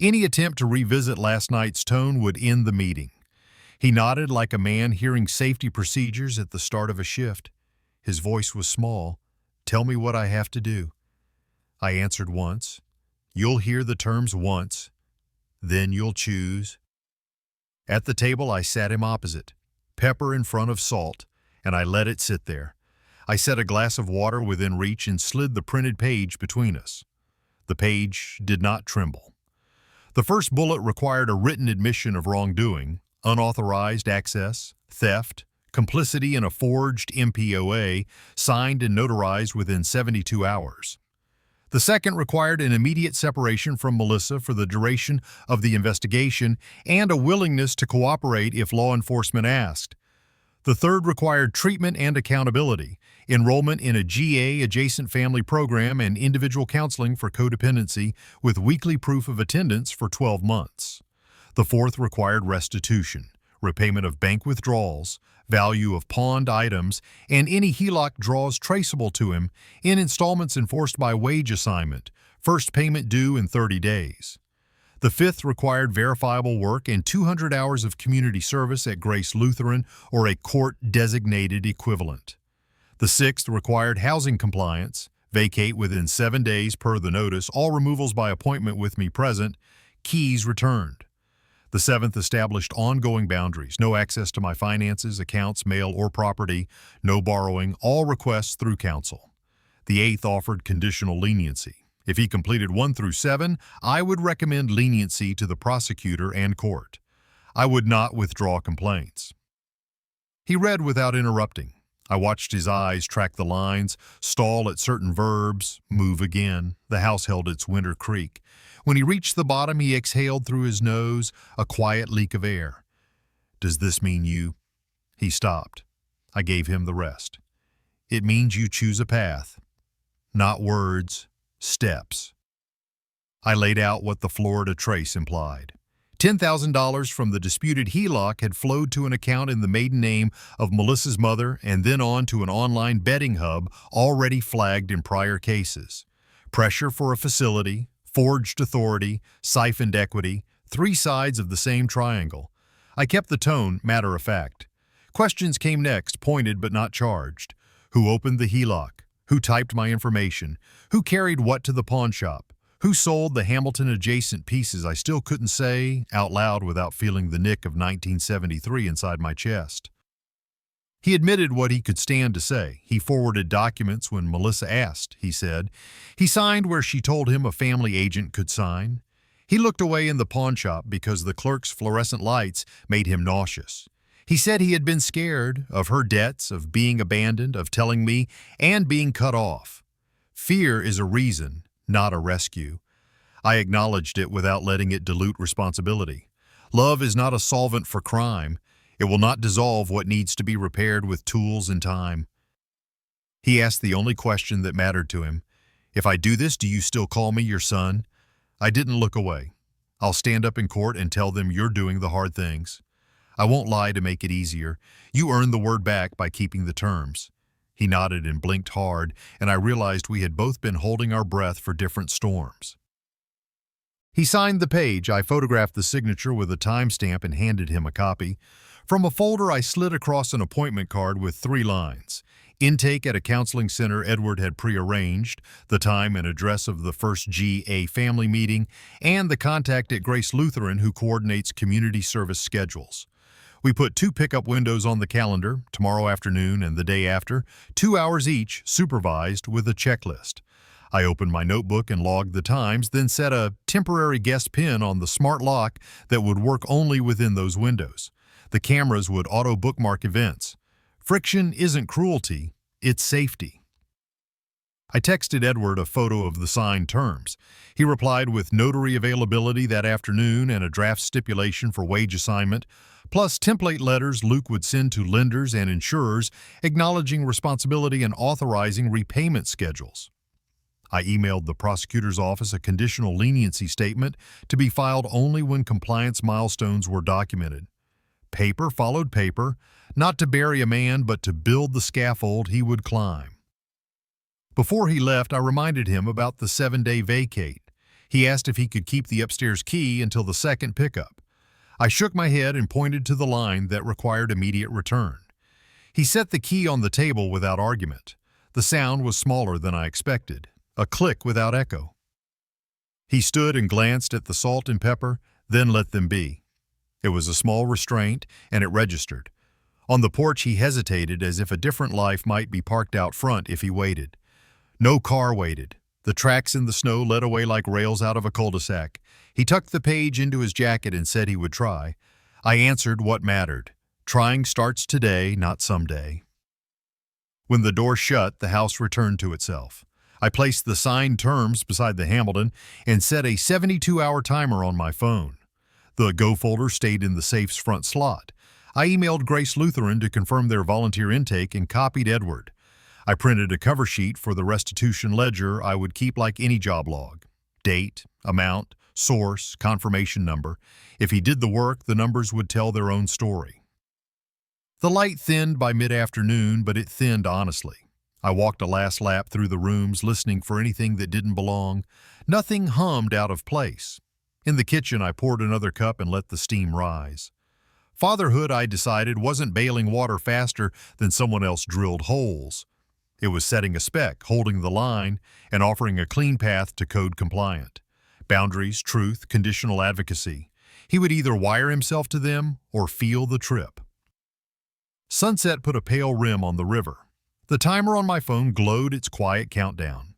Any attempt to revisit last night's tone would end the meeting. He nodded like a man hearing safety procedures at the start of a shift. His voice was small. "Tell me what I have to do." I answered once. "You'll hear the terms once. Then you'll choose." At the table I sat him opposite, pepper in front of salt, and I let it sit there. I set a glass of water within reach and slid the printed page between us. The page did not tremble. The first bullet required a written admission of wrongdoing, unauthorized access, theft, complicity in a forged MPOA, signed and notarized within 72 hours. The second required an immediate separation from Melissa for the duration of the investigation and a willingness to cooperate if law enforcement asked. The third required treatment and accountability, enrollment in a GA-adjacent family program and individual counseling for codependency with weekly proof of attendance for 12 months. The fourth required restitution, repayment of bank withdrawals, value of pawned items, and any HELOC draws traceable to him in installments enforced by wage assignment, first payment due in 30 days. The fifth required verifiable work and 200 hours of community service at Grace Lutheran or a court-designated equivalent. The sixth required housing compliance, vacate within 7 days per the notice, all removals by appointment with me present, keys returned. The seventh established ongoing boundaries, no access to my finances, accounts, mail, or property, no borrowing, all requests through counsel. The eighth offered conditional leniency. If he completed 1 through 7, I would recommend leniency to the prosecutor and court. I would not withdraw complaints. He read without interrupting. I watched his eyes track the lines, stall at certain verbs, move again. The house held its winter creak. When he reached the bottom, he exhaled through his nose, a quiet leak of air. "Does this mean you?" He stopped. I gave him the rest. "It means you choose a path. Not words, steps." I laid out what the Florida trace implied. $10,000 from the disputed HELOC had flowed to an account in the maiden name of Melissa's mother and then on to an online betting hub already flagged in prior cases. Pressure for a facility, forged authority, siphoned equity, 3 sides of the same triangle. I kept the tone matter of fact. Questions came next, pointed but not charged. Who opened the HELOC? Who typed my information? Who carried what to the pawn shop? Who sold the Hamilton-adjacent pieces I still couldn't say out loud without feeling the nick of 1973 inside my chest? He admitted what he could stand to say. He forwarded documents when Melissa asked, he said. He signed where she told him a family agent could sign. He looked away in the pawn shop because the clerk's fluorescent lights made him nauseous. He said he had been scared of her debts, of being abandoned, of telling me, and being cut off. Fear is a reason, not a rescue. I acknowledged it without letting it dilute responsibility. Love is not a solvent for crime. It will not dissolve what needs to be repaired with tools and time. He asked the only question that mattered to him. If I do this, do you still call me your son? I didn't look away. I'll stand up in court and tell them you're doing the hard things. I won't lie to make it easier. You earned the word back by keeping the terms. He nodded and blinked hard, and I realized we had both been holding our breath for different storms. He signed the page. I photographed the signature with a timestamp and handed him a copy. From a folder, I slid across an appointment card with 3 lines. Intake at a counseling center Edward had prearranged, the time and address of the first GA family meeting, and the contact at Grace Lutheran who coordinates community service schedules. We put 2 pickup windows on the calendar, tomorrow afternoon and the day after, 2 hours each, supervised with a checklist. I opened my notebook and logged the times, then set a temporary guest pin on the smart lock that would work only within those windows. The cameras would auto-bookmark events. Friction isn't cruelty, it's safety. I texted Edward a photo of the signed terms. He replied with notary availability that afternoon and a draft stipulation for wage assignment, plus template letters Luke would send to lenders and insurers acknowledging responsibility and authorizing repayment schedules. I emailed the prosecutor's office a conditional leniency statement to be filed only when compliance milestones were documented. Paper followed paper, not to bury a man but to build the scaffold he would climb. Before he left, I reminded him about the 7-day vacate. He asked if he could keep the upstairs key until the second pickup. I shook my head and pointed to the line that required immediate return. He set the key on the table without argument. The sound was smaller than I expected, a click without echo. He stood and glanced at the salt and pepper, then let them be. It was a small restraint, and it registered. On the porch he hesitated as if a different life might be parked out front if he waited. No car waited. The tracks in the snow led away like rails out of a cul-de-sac. He tucked the page into his jacket and said he would try. I answered what mattered. Trying starts today, not someday. When the door shut, the house returned to itself. I placed the signed terms beside the Hamilton and set a 72-hour timer on my phone. The Go folder stayed in the safe's front slot. I emailed Grace Lutheran to confirm their volunteer intake and copied Edward. I printed a cover sheet for the restitution ledger I would keep like any job log. Date, amount, source, confirmation number. If he did the work, the numbers would tell their own story. The light thinned by mid-afternoon, but it thinned honestly. I walked a last lap through the rooms, listening for anything that didn't belong. Nothing hummed out of place. In the kitchen, I poured another cup and let the steam rise. Fatherhood, I decided, wasn't bailing water faster than someone else drilled holes. It was setting a spec, holding the line, and offering a clean path to code compliant. Boundaries, truth, conditional advocacy. He would either wire himself to them or feel the trip. Sunset put a pale rim on the river. The timer on my phone glowed its quiet countdown.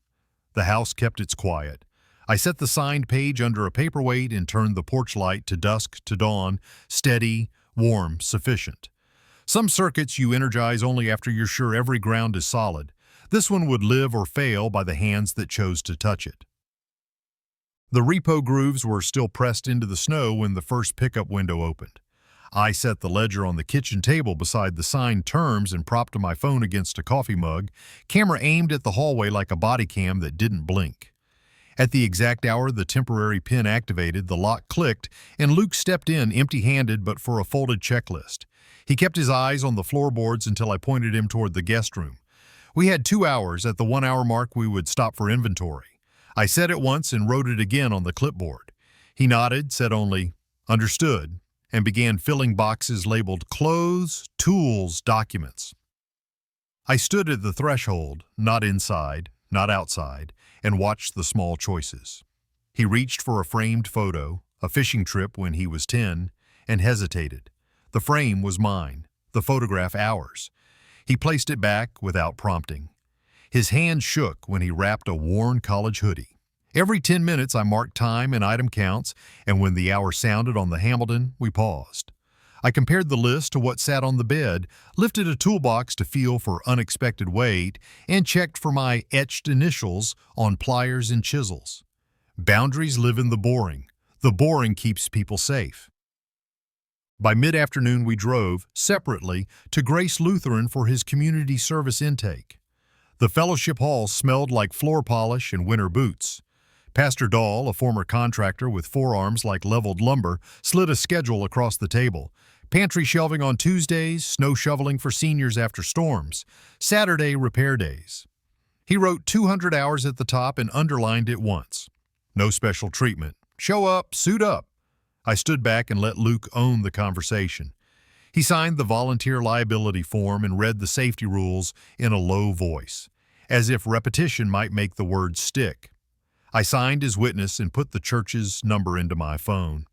The house kept its quiet. I set the signed page under a paperweight and turned the porch light to dusk to dawn, steady, warm, sufficient. Some circuits you energize only after you're sure every ground is solid. This one would live or fail by the hands that chose to touch it. The repo grooves were still pressed into the snow when the first pickup window opened. I set the ledger on the kitchen table beside the signed terms and propped my phone against a coffee mug, camera aimed at the hallway like a body cam that didn't blink. At the exact hour the temporary pin activated, the lock clicked, and Luke stepped in empty-handed but for a folded checklist. He kept his eyes on the floorboards until I pointed him toward the guest room. We had 2 hours. At the 1-hour mark, we would stop for inventory. I said it once and wrote it again on the clipboard. He nodded, said only, "Understood," and began filling boxes labeled clothes, tools, documents. I stood at the threshold, not inside, not outside, and watched the small choices. He reached for a framed photo, a fishing trip when he was 10, and hesitated. The frame was mine, the photograph ours. He placed it back without prompting. His hand shook when he wrapped a worn college hoodie. Every 10 minutes I marked time and item counts, and when the hour sounded on the Hamilton, we paused. I compared the list to what sat on the bed, lifted a toolbox to feel for unexpected weight, and checked for my etched initials on pliers and chisels. Boundaries live in the boring. The boring keeps people safe. By mid-afternoon we drove, separately, to Grace Lutheran for his community service intake. The fellowship hall smelled like floor polish and winter boots. Pastor Dahl, a former contractor with forearms like leveled lumber, slid a schedule across the table. Pantry shelving on Tuesdays, snow shoveling for seniors after storms, Saturday repair days. He wrote 200 hours at the top and underlined it once. No special treatment. Show up, suit up. I stood back and let Luke own the conversation. He signed the volunteer liability form and read the safety rules in a low voice, as if repetition might make the words stick. I signed as witness and put the church's number into my phone.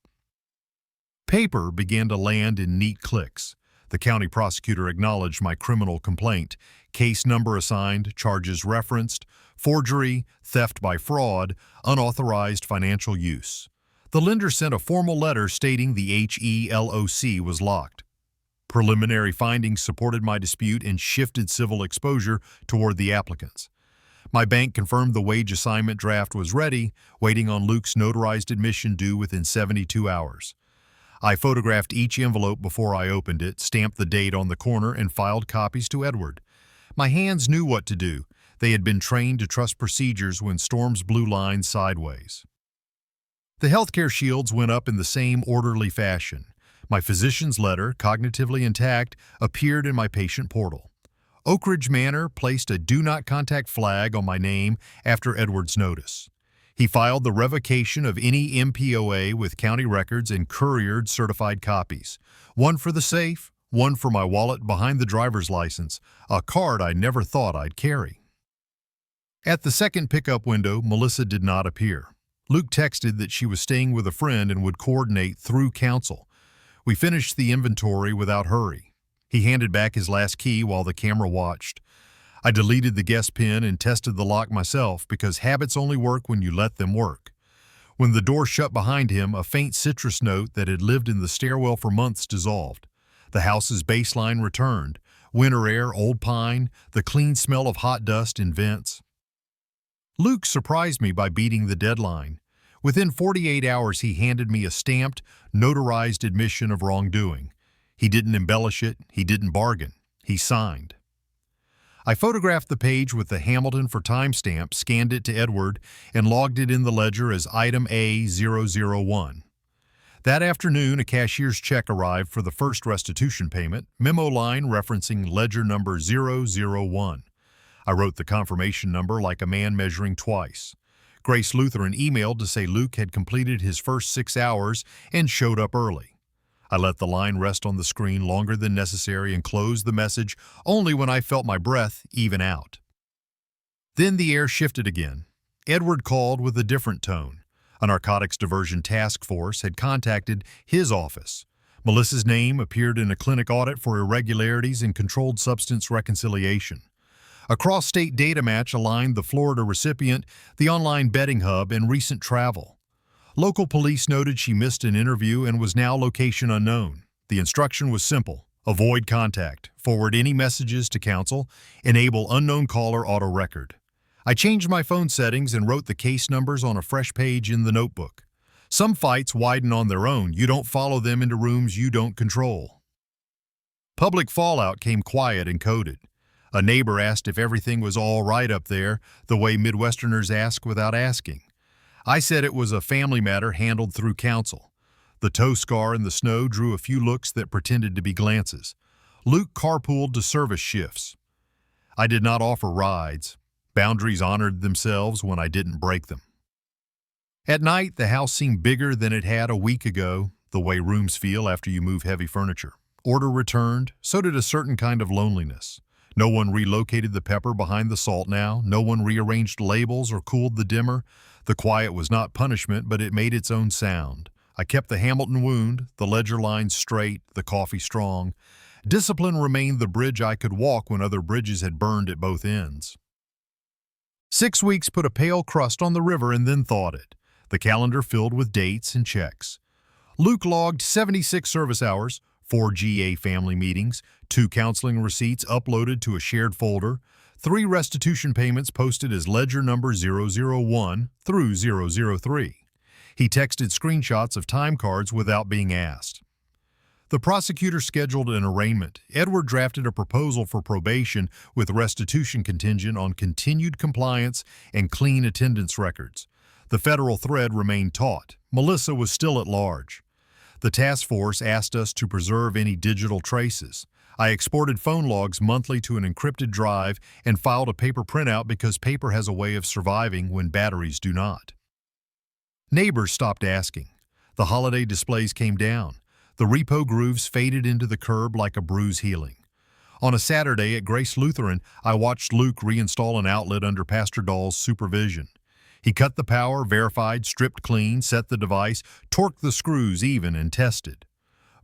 Paper began to land in neat clicks. The county prosecutor acknowledged my criminal complaint, case number assigned, charges referenced, forgery, theft by fraud, unauthorized financial use. The lender sent a formal letter stating the HELOC was locked. Preliminary findings supported my dispute and shifted civil exposure toward the applicants. My bank confirmed the wage assignment draft was ready, waiting on Luke's notarized admission due within 72 hours. I photographed each envelope before I opened it, stamped the date on the corner, and filed copies to Edward. My hands knew what to do. They had been trained to trust procedures when storms blew lines sideways. The healthcare shields went up in the same orderly fashion. My physician's letter, cognitively intact, appeared in my patient portal. Oak Ridge Manor placed a do not contact flag on my name after Edward's notice. He filed the revocation of any MPOA with county records and couriered certified copies. One for the safe, one for my wallet behind the driver's license, a card I never thought I'd carry. At the second pickup window, Melissa did not appear. Luke texted that she was staying with a friend and would coordinate through counsel. We finished the inventory without hurry. He handed back his last key while the camera watched. I deleted the guest pin and tested the lock myself because habits only work when you let them work. When the door shut behind him, a faint citrus note that had lived in the stairwell for months dissolved. The house's baseline returned. Winter air, old pine, the clean smell of hot dust in vents. Luke surprised me by beating the deadline. Within 48 hours, he handed me a stamped, notarized admission of wrongdoing. He didn't embellish it, he didn't bargain, he signed. I photographed the page with the Hamilton for timestamp, scanned it to Edward, and logged it in the ledger as item A001. That afternoon, a cashier's check arrived for the first restitution payment, memo line referencing ledger number 001. I wrote the confirmation number like a man measuring twice. Grace Lutheran emailed to say Luke had completed his first 6 hours and showed up early. I let the line rest on the screen longer than necessary and closed the message only when I felt my breath even out. Then the air shifted again. Edward called with a different tone. A narcotics diversion task force had contacted his office. Melissa's name appeared in a clinic audit for irregularities in controlled substance reconciliation. A cross-state data match aligned the Florida recipient, the online betting hub, and recent travel. Local police noted she missed an interview and was now location unknown. The instruction was simple: avoid contact, forward any messages to counsel, enable unknown caller auto record. I changed my phone settings and wrote the case numbers on a fresh page in the notebook. Some fights widen on their own. You don't follow them into rooms you don't control. Public fallout came quiet and coded. A neighbor asked if everything was all right up there, the way Midwesterners ask without asking. I said it was a family matter handled through counsel. The toe scar in the snow drew a few looks that pretended to be glances. Luke carpooled to service shifts. I did not offer rides. Boundaries honored themselves when I didn't break them. At night, the house seemed bigger than it had a week ago, the way rooms feel after you move heavy furniture. Order returned, so did a certain kind of loneliness. No one relocated the pepper behind the salt now. No one rearranged labels or cooled the dimmer. The quiet was not punishment, but it made its own sound. I kept the Hamilton wound, the ledger lines straight, the coffee strong. Discipline remained the bridge I could walk when other bridges had burned at both ends. 6 weeks put a pale crust on the river and then thawed it. The calendar filled with dates and checks. Luke logged 76 service hours, 4 GA family meetings, 2 counseling receipts uploaded to a shared folder, 3 restitution payments posted as ledger number 001 through 003. He texted screenshots of time cards without being asked. The prosecutor scheduled an arraignment. Edward drafted a proposal for probation with restitution contingent on continued compliance and clean attendance records. The federal thread remained taut. Melissa was still at large. The task force asked us to preserve any digital traces. I exported phone logs monthly to an encrypted drive and filed a paper printout because paper has a way of surviving when batteries do not. Neighbors stopped asking. The holiday displays came down. The repo grooves faded into the curb like a bruise healing. On a Saturday at Grace Lutheran, I watched Luke reinstall an outlet under Pastor Dahl's supervision. He cut the power, verified, stripped clean, set the device, torqued the screws even, and tested.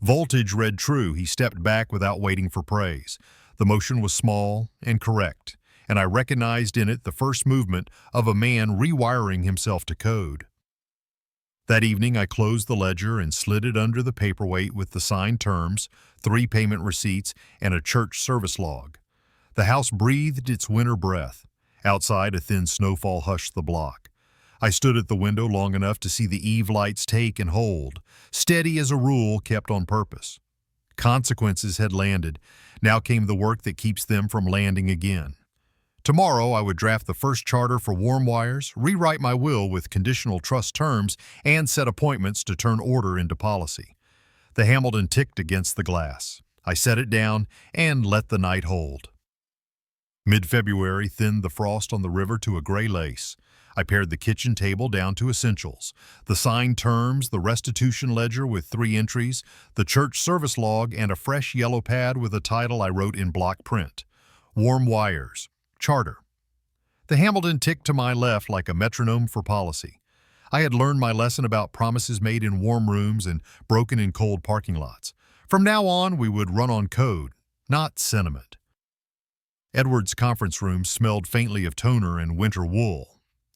Voltage read true. He stepped back without waiting for praise. The motion was small and correct, and I recognized in it the first movement of a man rewiring himself to code. That evening, I closed the ledger and slid it under the paperweight with the signed terms, 3 payment receipts, and a church service log. The house breathed its winter breath. Outside, a thin snowfall hushed the block. I stood at the window long enough to see the eave lights take and hold, steady as a rule kept on purpose. Consequences had landed. Now came the work that keeps them from landing again. Tomorrow, I would draft the first charter for Warm Wires, rewrite my will with conditional trust terms, and set appointments to turn order into policy. The Hamilton ticked against the glass. I set it down and let the night hold. Mid-February thinned the frost on the river to a gray lace. I pared the kitchen table down to essentials: the signed terms, the restitution ledger with 3 entries, the church service log, and a fresh yellow pad with a title I wrote in block print: Warm Wires, Charter. The Hamilton ticked to my left like a metronome for policy. I had learned my lesson about promises made in warm rooms and broken in cold parking lots. From now on, we would run on code, not sentiment. Edward's conference room smelled faintly of toner and winter wool.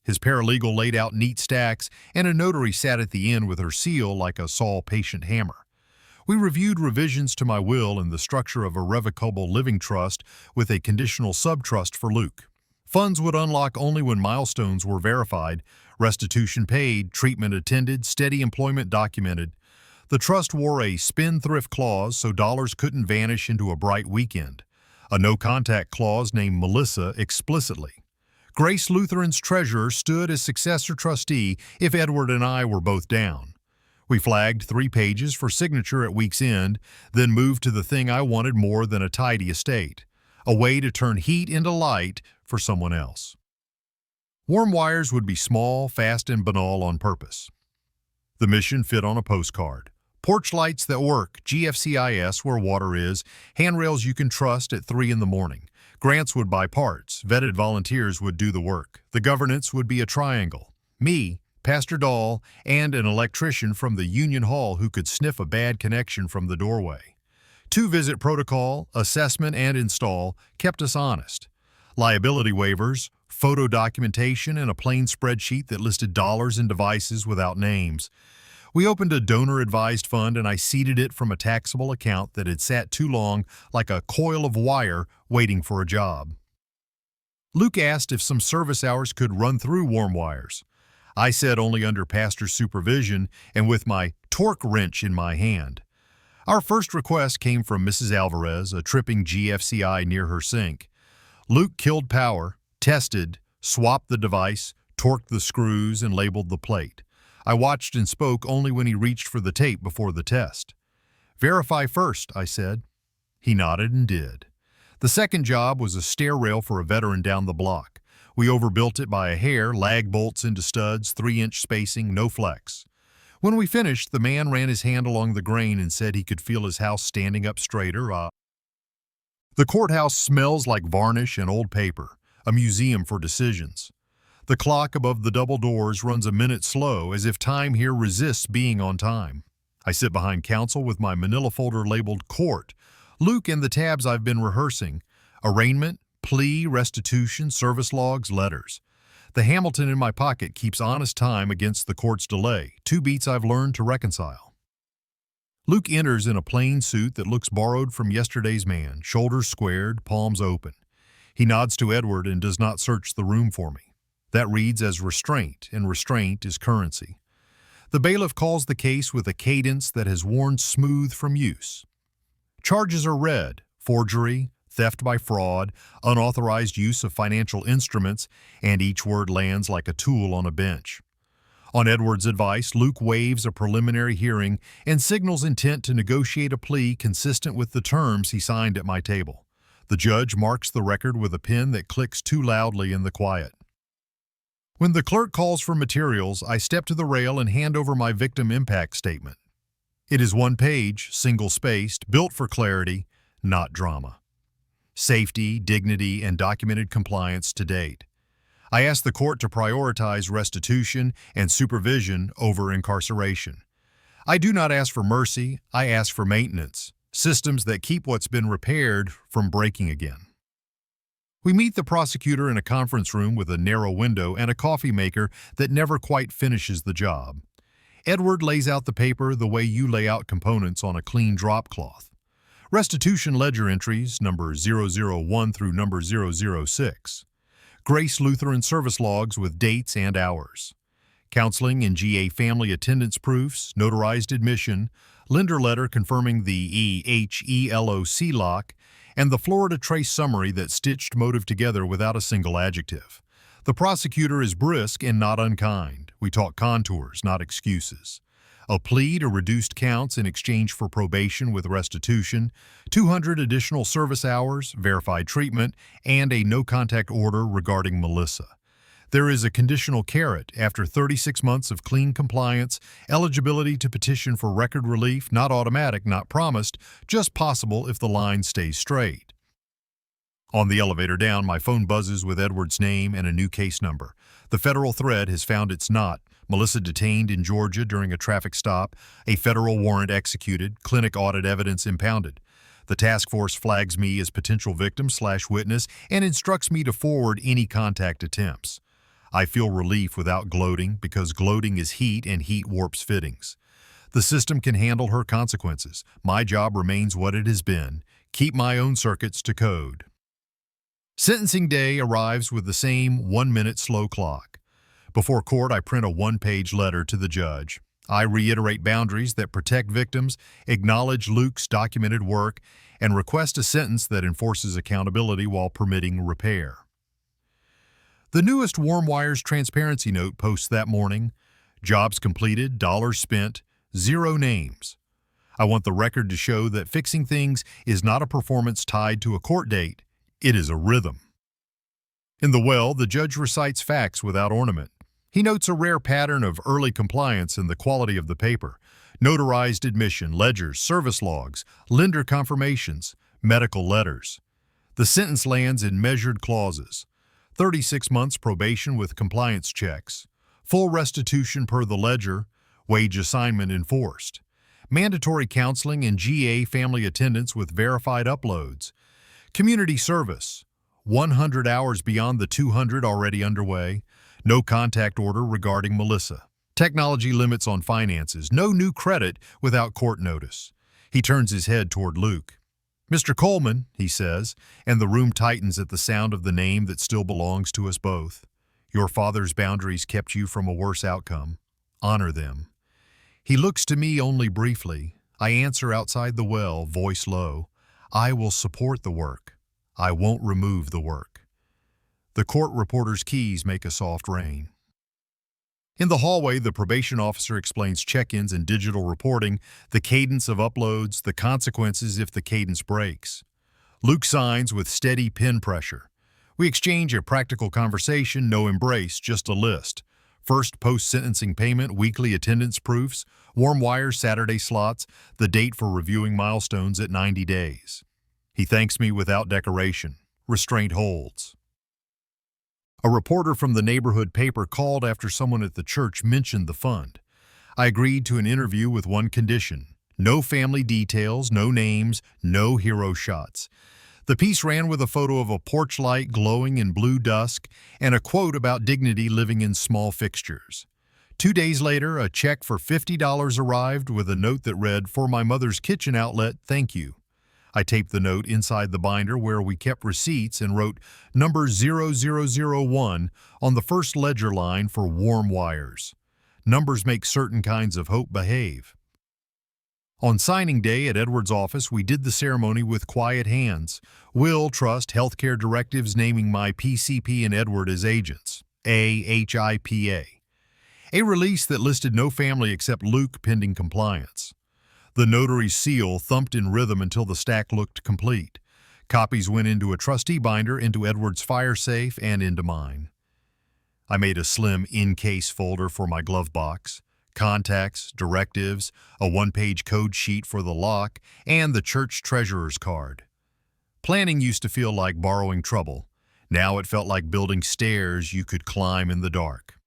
His paralegal laid out neat stacks, and a notary sat at the end with her seal like a Saul patient hammer. We reviewed revisions to my will and the structure of a revocable living trust with a conditional subtrust for Luke. Funds would unlock only when milestones were verified, restitution paid, treatment attended, steady employment documented. The trust wore a spendthrift clause so dollars couldn't vanish into a bright weekend, a no-contact clause named Melissa explicitly. Grace Lutheran's treasurer stood as successor trustee if Edward and I were both down. We flagged 3 pages for signature at week's end, then moved to the thing I wanted more than a tidy estate, a way to turn heat into light for someone else. Warm Wires would be small, fast, and banal on purpose. The mission fit on a postcard. Porch lights that work, GFCIS where water is, handrails you can trust at 3 in the morning. Grants would buy parts, vetted volunteers would do the work. The governance would be a triangle: me, Pastor Dahl, and an electrician from the Union Hall who could sniff a bad connection from the doorway. 2-visit protocol, assessment, and install kept us honest. Liability waivers, photo documentation, and a plain spreadsheet that listed dollars and devices without names. We opened a donor-advised fund and I seeded it from a taxable account that had sat too long like a coil of wire waiting for a job. Luke asked if some service hours could run through Warm Wires. I said only under pastor's supervision and with my torque wrench in my hand. Our first request came from Mrs. Alvarez, a tripping GFCI near her sink. Luke killed power, tested, swapped the device, torqued the screws, and labeled the plate. I watched and spoke only when he reached for the tape before the test. "Verify first," I said. He nodded and did. The second job was a stair rail for a veteran down the block. We overbuilt it by a hair, lag bolts into studs, 3-inch spacing, no flex. When we finished, the man ran his hand along the grain and said he could feel his house standing up straighter. The courthouse smells like varnish and old paper, a museum for decisions. The clock above the double doors runs a minute slow, as if time here resists being on time. I sit behind counsel with my manila folder labeled Court, Luke and the tabs I've been rehearsing: arraignment, plea, restitution, service logs, letters. The Hamilton in my pocket keeps honest time against the court's delay, 2 beats I've learned to reconcile. Luke enters in a plain suit that looks borrowed from yesterday's man, shoulders squared, palms open. He nods to Edward and does not search the room for me. That reads as restraint, and restraint is currency. The bailiff calls the case with a cadence that has worn smooth from use. Charges are read: forgery, theft by fraud, unauthorized use of financial instruments, and each word lands like a tool on a bench. On Edward's advice, Luke waives a preliminary hearing and signals intent to negotiate a plea consistent with the terms he signed at my table. The judge marks the record with a pen that clicks too loudly in the quiet. When the clerk calls for materials, I step to the rail and hand over my victim impact statement. It is 1 page, single-spaced, built for clarity, not drama. Safety, dignity, and documented compliance to date. I ask the court to prioritize restitution and supervision over incarceration. I do not ask for mercy, I ask for maintenance, systems that keep what's been repaired from breaking again. We meet the prosecutor in a conference room with a narrow window and a coffee maker that never quite finishes the job. Edward lays out the paper the way you lay out components on a clean drop cloth. Restitution ledger entries number 001 through number 006. Grace Lutheran service logs with dates and hours. Counseling and GA family attendance proofs, notarized admission, lender letter confirming the EHELOC lock, and the Florida trace summary that stitched motive together without a single adjective. The prosecutor is brisk and not unkind. We talk contours, not excuses. A plea to reduced counts in exchange for probation with restitution, 200 additional service hours, verified treatment, and a no-contact order regarding Melissa. There is a conditional carrot after 36 months of clean compliance, eligibility to petition for record relief, not automatic, not promised, just possible if the line stays straight. On the elevator down, my phone buzzes with Edward's name and a new case number. The federal thread has found its knot. Melissa detained in Georgia during a traffic stop, a federal warrant executed, clinic audit evidence impounded. The task force flags me as potential victim/witness and instructs me to forward any contact attempts. I feel relief without gloating because gloating is heat and heat warps fittings. The system can handle her consequences. My job remains what it has been. Keep my own circuits to code. Sentencing day arrives with the same 1-minute slow clock. Before court, I print a 1-page letter to the judge. I reiterate boundaries that protect victims, acknowledge Luke's documented work, and request a sentence that enforces accountability while permitting repair. The newest Warm Wires transparency note posts that morning, jobs completed, dollars spent, 0 names. I want the record to show that fixing things is not a performance tied to a court date, it is a rhythm. In the well, the judge recites facts without ornament. He notes a rare pattern of early compliance in the quality of the paper, notarized admission, ledgers, service logs, lender confirmations, medical letters. The sentence lands in measured clauses. 36 months probation with compliance checks, full restitution per the ledger, wage assignment enforced, mandatory counseling and GA family attendance with verified uploads, community service, 100 hours beyond the 200 already underway, no contact order regarding Melissa, technology limits on finances, no new credit without court notice. He turns his head toward Luke. "Mr. Coleman," he says, and the room tightens at the sound of the name that still belongs to us both. "Your father's boundaries kept you from a worse outcome. Honor them." He looks to me only briefly. I answer outside the well, voice low. "I will support the work. I won't remove the work." The court reporter's keys make a soft rain. In the hallway, the probation officer explains check-ins and digital reporting, the cadence of uploads, the consequences if the cadence breaks. Luke signs with steady pen pressure. We exchange a practical conversation, no embrace, just a list. First post-sentencing payment, weekly attendance proofs, Warm Wires Saturday slots, the date for reviewing milestones at 90 days. He thanks me without decoration. Restraint holds. A reporter from the neighborhood paper called after someone at the church mentioned the fund. I agreed to an interview with one condition: no family details, no names, no hero shots. The piece ran with a photo of a porch light glowing in blue dusk and a quote about dignity living in small fixtures. 2 days later, a check for $50 arrived with a note that read, "For my mother's kitchen outlet, thank you." I taped the note inside the binder where we kept receipts and wrote number 0001 on the first ledger line for Warm Wires. Numbers make certain kinds of hope behave. On signing day at Edward's office, we did the ceremony with quiet hands. Will, trust, healthcare directives naming my PCP and Edward as agents. AHIPA. A release that listed no family except Luke pending compliance. The notary's seal thumped in rhythm until the stack looked complete. Copies went into a trustee binder, into Edward's fire safe, and into mine. I made a slim in-case folder for my glove box. Contacts, directives, a 1-page code sheet for the lock, and the church treasurer's card. Planning used to feel like borrowing trouble. Now it felt like building stairs you could climb in the dark.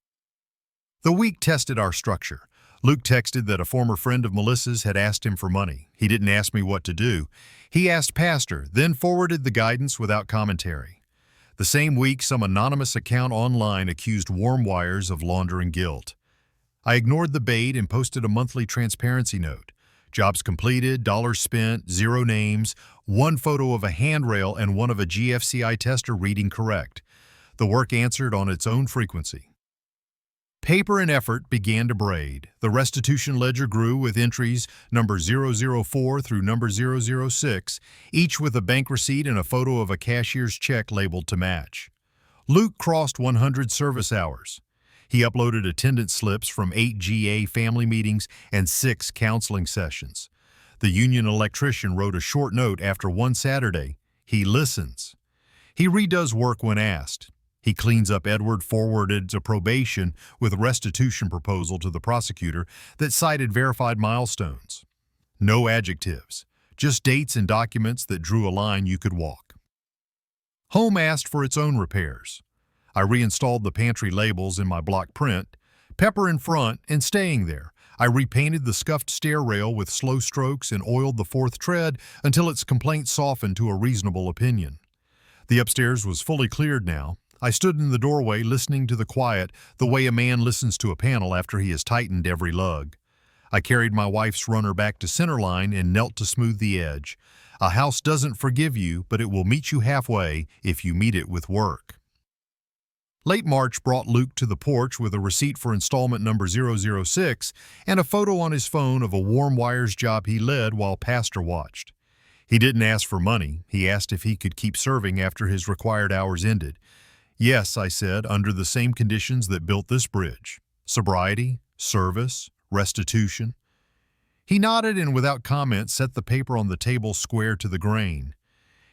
The week tested our structure. Luke texted that a former friend of Melissa's had asked him for money. He didn't ask me what to do. He asked Pastor, then forwarded the guidance without commentary. The same week, some anonymous account online accused Warm Wires of laundering guilt. I ignored the bait and posted a monthly transparency note. Jobs completed, dollars spent, 0 names, 1 photo of a handrail and one of a GFCI tester reading correct. The work answered on its own frequency. Paper and effort began to braid. The restitution ledger grew with entries number 004 through number 006, each with a bank receipt and a photo of a cashier's check labeled to match. Luke crossed 100 service hours. He uploaded attendance slips from 8 GA family meetings and 6 counseling sessions. The union electrician wrote a short note after one Saturday. He listens. He redoes work when asked. He cleans up Edward forwarded a probation with a restitution proposal to the prosecutor that cited verified milestones. No adjectives, just dates and documents that drew a line you could walk. Home asked for its own repairs. I reinstalled the pantry labels in my block print, Pepper in front and staying there. I repainted the scuffed stair rail with slow strokes and oiled the 4th tread until its complaint softened to a reasonable opinion. The upstairs was fully cleared now. I stood in the doorway listening to the quiet the way a man listens to a panel after he has tightened every lug. I carried my wife's runner back to centerline and knelt to smooth the edge. A house doesn't forgive you, but it will meet you halfway if you meet it with work. Late March brought Luke to the porch with a receipt for installment number 006 and a photo on his phone of a warm wires job he led while Pastor watched. He didn't ask for money. He asked if he could keep serving after his required hours ended. Yes, I said, under the same conditions that built this bridge: sobriety, service, restitution. He nodded and without comment set the paper on the table square to the grain.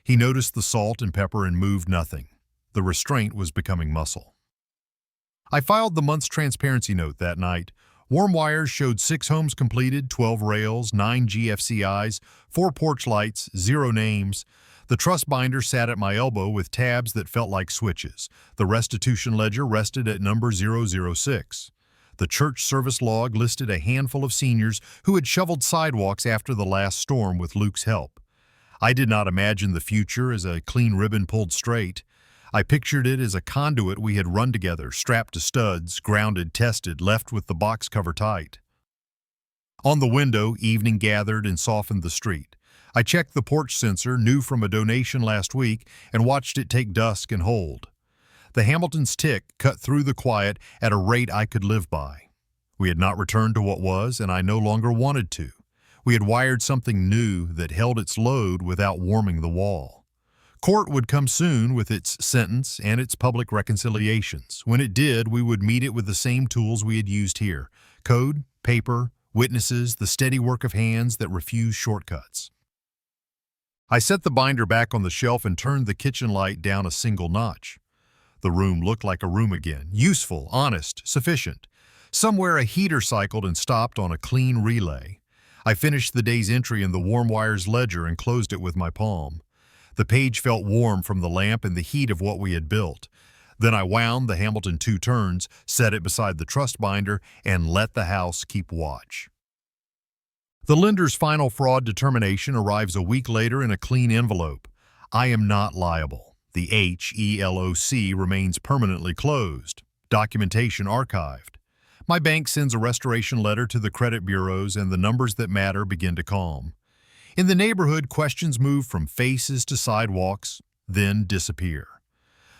He noticed the salt and pepper and moved nothing. The restraint was becoming muscle. I filed the month's transparency note that night. Warm wires showed 6 homes completed, 12 rails, 9 GFCIs, 4 porch lights, 0 names. The trust binder sat at my elbow with tabs that felt like switches. The restitution ledger rested at number 006. The church service log listed a handful of seniors who had shoveled sidewalks after the last storm with Luke's help. I did not imagine the future as a clean ribbon pulled straight. I pictured it as a conduit we had run together, strapped to studs, grounded, tested, left with the box cover tight. On the window, evening gathered and softened the street. I checked the porch sensor, new from a donation last week, and watched it take dusk and hold. The Hamilton's tick cut through the quiet at a rate I could live by. We had not returned to what was, and I no longer wanted to. We had wired something new that held its load without warming the wall. Court would come soon with its sentence and its public reconciliations. When it did, we would meet it with the same tools we had used here: code, paper, witnesses, the steady work of hands that refuse shortcuts. I set the binder back on the shelf and turned the kitchen light down a single notch. The room looked like a room again, useful, honest, sufficient. Somewhere a heater cycled and stopped on a clean relay. I finished the day's entry in the warm wires ledger and closed it with my palm. The page felt warm from the lamp and the heat of what we had built. Then I wound the Hamilton 2 turns, set it beside the trust binder, and let the house keep watch. The lender's final fraud determination arrives a week later in a clean envelope. I am not liable. The HELOC remains permanently closed. Documentation archived. My bank sends a restoration letter to the credit bureaus and the numbers that matter begin to calm. In the neighborhood, questions move from faces to sidewalks, then disappear.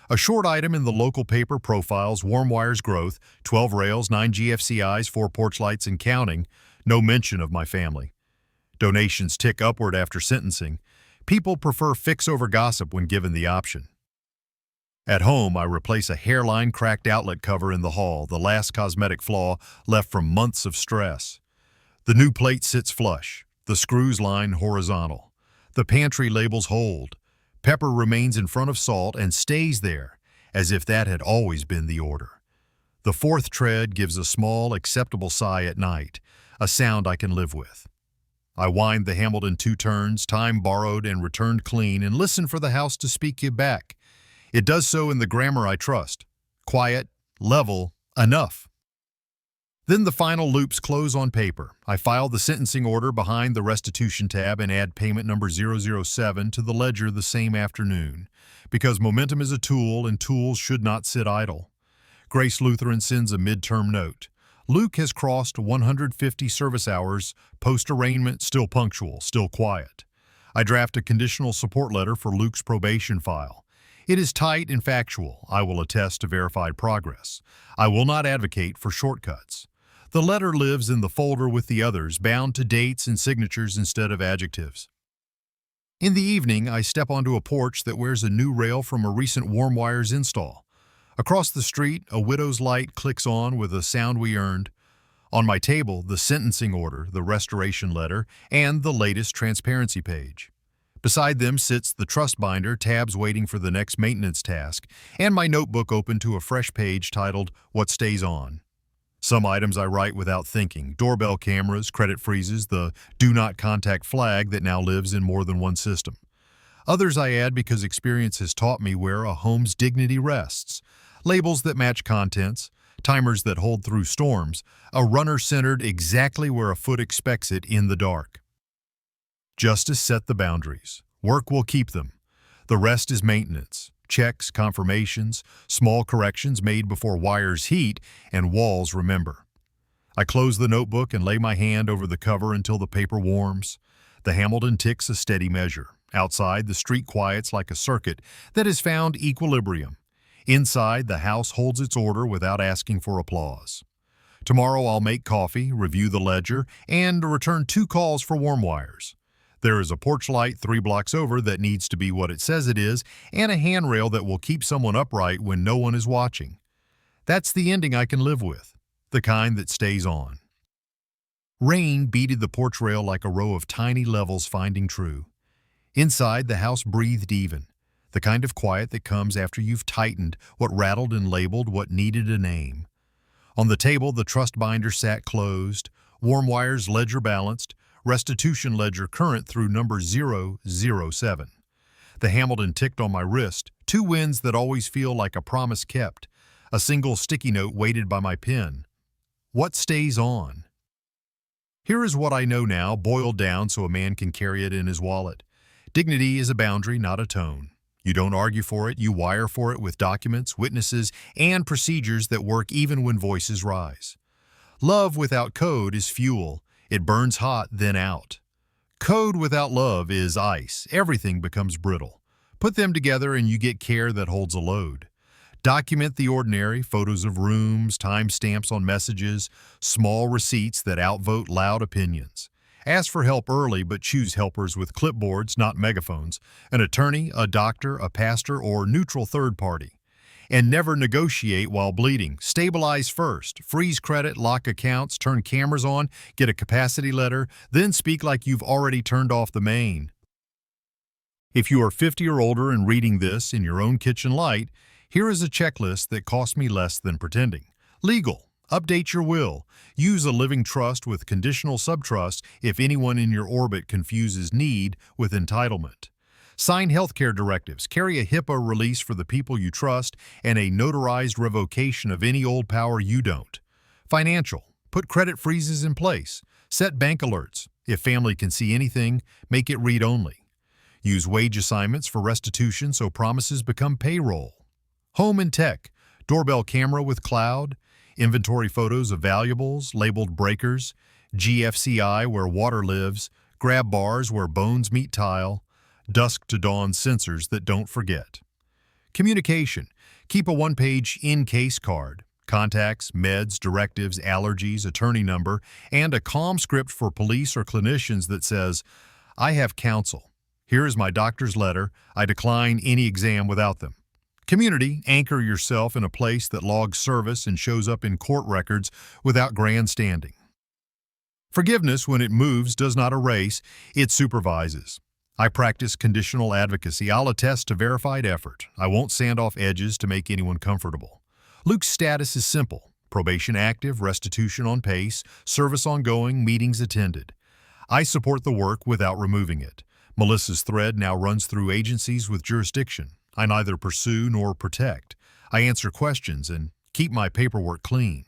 A short item in the local paper profiles warm wires growth, 12 rails, 9 GFCIs, 4 porch lights and counting. No mention of my family. Donations tick upward after sentencing. People prefer fix over gossip when given the option. At home, I replace a hairline cracked outlet cover in the hall, the last cosmetic flaw left from months of stress. The new plate sits flush. The screws line horizontal. The pantry labels hold. Pepper remains in front of salt and stays there, as if that had always been the order. The 4th tread gives a small, acceptable sigh at night, a sound I can live with. I wind the Hamilton 2 turns, time borrowed and returned clean, and listen for the house to speak you back. It does so in the grammar I trust. Quiet, level, enough. Then the final loops close on paper. I file the sentencing order behind the restitution tab and add payment number 007 to the ledger the same afternoon, because momentum is a tool and tools should not sit idle. Grace Lutheran sends a midterm note. Luke has crossed 150 service hours, post-arraignment, still punctual, still quiet. I draft a conditional support letter for Luke's probation file. It is tight and factual. I will attest to verified progress. I will not advocate for shortcuts. The letter lives in the folder with the others, bound to dates and signatures instead of adjectives. In the evening, I step onto a porch that wears a new rail from a recent warm wires install. Across the street, a widow's light clicks on with a sound we earned. On my table, the sentencing order, the restoration letter, and the latest transparency page. Beside them sits the trust binder, tabs waiting for the next maintenance task, and my notebook open to a fresh page titled What Stays On. Some items I write without thinking: doorbell cameras, credit freezes, the do not contact flag that now lives in more than one system. Others I add because experience has taught me where a home's dignity rests. Labels that match contents, timers that hold through storms, a runner centered exactly where a foot expects it in the dark. Justice set the boundaries. Work will keep them. The rest is maintenance. Checks, confirmations, small corrections made before wires heat and walls remember. I close the notebook and lay my hand over the cover until the paper warms. The Hamilton ticks a steady measure. Outside, the street quiets like a circuit that has found equilibrium. Inside, the house holds its order without asking for applause. Tomorrow I'll make coffee, review the ledger, and return 2 calls for warm wires. There is a porch light 3 blocks over that needs to be what it says it is, and a handrail that will keep someone upright when no one is watching. That's the ending I can live with, the kind that stays on. Rain beaded the porch rail like a row of tiny levels finding true. Inside, the house breathed even, the kind of quiet that comes after you've tightened what rattled and labeled what needed a name. On the table, the trust binder sat closed, warm wires ledger balanced, restitution ledger current through number 007. The Hamilton ticked on my wrist, 2 wins that always feel like a promise kept, a single sticky note weighted by my pen. What stays on? Here is what I know now, boiled down so a man can carry it in his wallet. Dignity is a boundary, not a tone. You don't argue for it, you wire for it with documents, witnesses, and procedures that work even when voices rise. Love without code is fuel. It burns hot, then out. Code without love is ice. Everything becomes brittle. Put them together and you get care that holds a load. Document the ordinary, photos of rooms, timestamps on messages, small receipts that outvote loud opinions. Ask for help early, but choose helpers with clipboards, not megaphones, an attorney, a doctor, a pastor, or neutral third party. And never negotiate while bleeding. Stabilize first. Freeze credit, lock accounts, turn cameras on, get a capacity letter, then speak like you've already turned off the main. If you are 50 or older and reading this in your own kitchen light, here is a checklist that cost me less than pretending. Legal. Update your will. Use a living trust with conditional subtrust if anyone in your orbit confuses need with entitlement. Sign healthcare directives. Carry a HIPAA release for the people you trust and a notarized revocation of any old power you don't. Financial. Put credit freezes in place. Set bank alerts. If family can see anything, make it read only. Use wage assignments for restitution so promises become payroll. Home and tech. Doorbell camera with cloud. Inventory photos of valuables, labeled breakers, GFCI where water lives, grab bars where bones meet tile, dusk to dawn sensors that don't forget. Communication. Keep a 1-page in-case card, contacts, meds, directives, allergies, attorney number, and a calm script for police or clinicians that says, I have counsel. Here is my doctor's letter. I decline any exam without them. Community, anchor yourself in a place that logs service and shows up in court records without grandstanding. Forgiveness, when it moves, does not erase, it supervises. I practice conditional advocacy. I'll attest to verified effort. I won't sand off edges to make anyone comfortable. Luke's status is simple. Probation active, restitution on pace, service ongoing, meetings attended. I support the work without removing it. Melissa's thread now runs through agencies with jurisdiction. I neither pursue nor protect. I answer questions and keep my paperwork clean.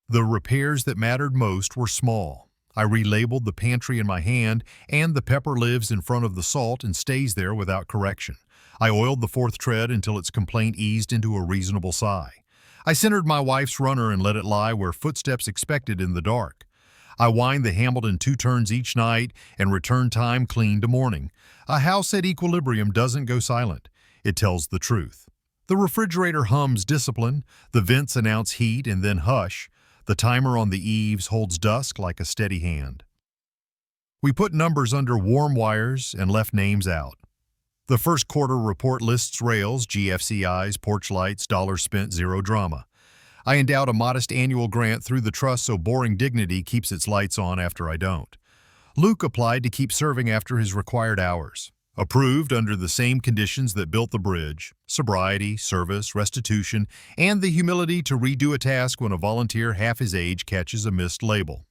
The repairs that mattered most were small. I relabeled the pantry in my hand, and the pepper lives in front of the salt and stays there without correction. I oiled the 4th tread until its complaint eased into a reasonable sigh. I centered my wife's runner and let it lie where footsteps expected in the dark. I wind the Hamilton 2 turns each night and return time clean to morning. A house at equilibrium doesn't go silent. It tells the truth. The refrigerator hums discipline, the vents announce heat and then hush. The timer on the eaves holds dusk like a steady hand. We put numbers under warm wires and left names out. The first quarter report lists rails, GFCIs, porch lights, dollars spent, zero drama. I endowed a modest annual grant through the trust so boring dignity keeps its lights on after I don't. Luke applied to keep serving after his required hours. Approved under the same conditions that built the bridge: sobriety, service, restitution, and the humility to redo a task when a volunteer half his age catches a missed label.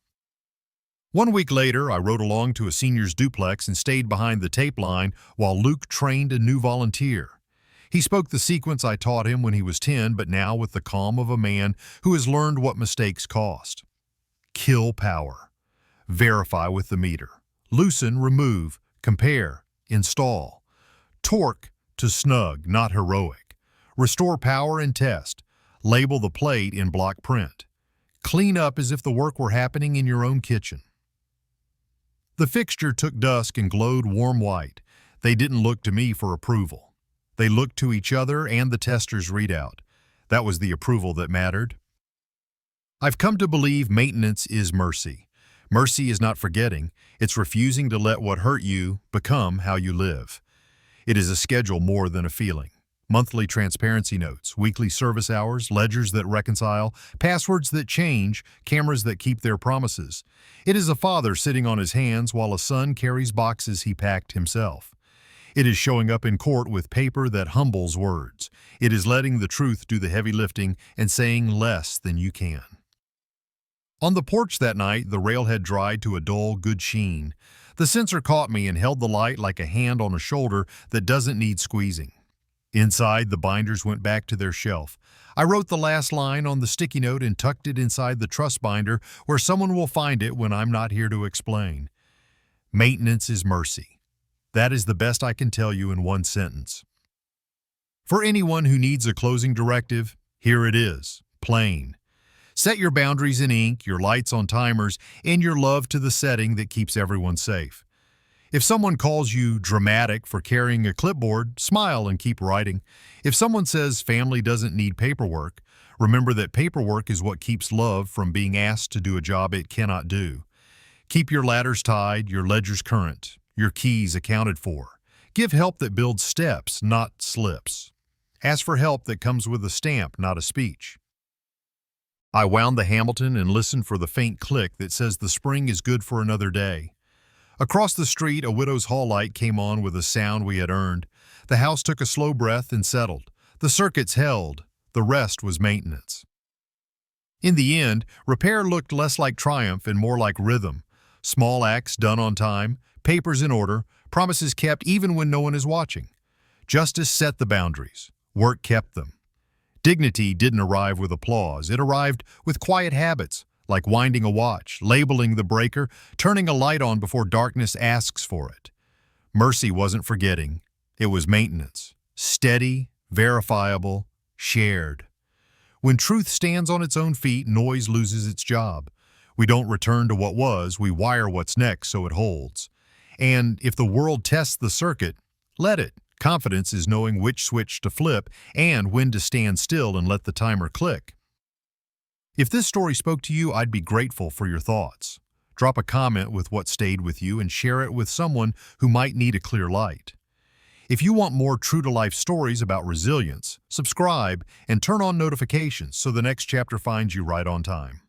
1 week later, I rode along to a senior's duplex and stayed behind the tape line while Luke trained a new volunteer. He spoke the sequence I taught him when he was 10, but now with the calm of a man who has learned what mistakes cost. Kill power. Verify with the meter. Loosen, remove, compare, install. Torque to snug, not heroic. Restore power and test. Label the plate in block print. Clean up as if the work were happening in your own kitchen. The fixture took dusk and glowed warm white. They didn't look to me for approval. They looked to each other and the tester's readout. That was the approval that mattered. I've come to believe maintenance is mercy. Mercy is not forgetting. It's refusing to let what hurt you become how you live. It is a schedule more than a feeling. Monthly transparency notes, weekly service hours, ledgers that reconcile, passwords that change, cameras that keep their promises. It is a father sitting on his hands while a son carries boxes he packed himself. It is showing up in court with paper that humbles words. It is letting the truth do the heavy lifting and saying less than you can. On the porch that night, the railhead dried to a dull, good sheen. The sensor caught me and held the light like a hand on a shoulder that doesn't need squeezing. Inside, the binders went back to their shelf. I wrote the last line on the sticky note and tucked it inside the trust binder where someone will find it when I'm not here to explain. Maintenance is mercy. That is the best I can tell you in one sentence. For anyone who needs a closing directive, here it is, plain. Set your boundaries in ink, your lights on timers, and your love to the setting that keeps everyone safe. If someone calls you dramatic for carrying a clipboard, smile and keep writing. If someone says family doesn't need paperwork, remember that paperwork is what keeps love from being asked to do a job it cannot do. Keep your ladders tied, your ledgers current, your keys accounted for. Give help that builds steps, not slips. Ask for help that comes with a stamp, not a speech. I wound the Hamilton and listened for the faint click that says the spring is good for another day. Across the street, a widow's hall light came on with a sound we had earned. The house took a slow breath and settled. The circuits held. The rest was maintenance. In the end, repair looked less like triumph and more like rhythm. Small acts done on time, papers in order, promises kept even when no one is watching. Justice set the boundaries. Work kept them. Dignity didn't arrive with applause. It arrived with quiet habits, like winding a watch, labeling the breaker, turning a light on before darkness asks for it. Mercy wasn't forgetting. It was maintenance. Steady, verifiable, shared. When truth stands on its own feet, noise loses its job. We don't return to what was, we wire what's next so it holds. And if the world tests the circuit, let it. Confidence is knowing which switch to flip and when to stand still and let the timer click. If this story spoke to you, I'd be grateful for your thoughts. Drop a comment with what stayed with you and share it with someone who might need a clear light. If you want more true-to-life stories about resilience, subscribe and turn on notifications so the next chapter finds you right on time.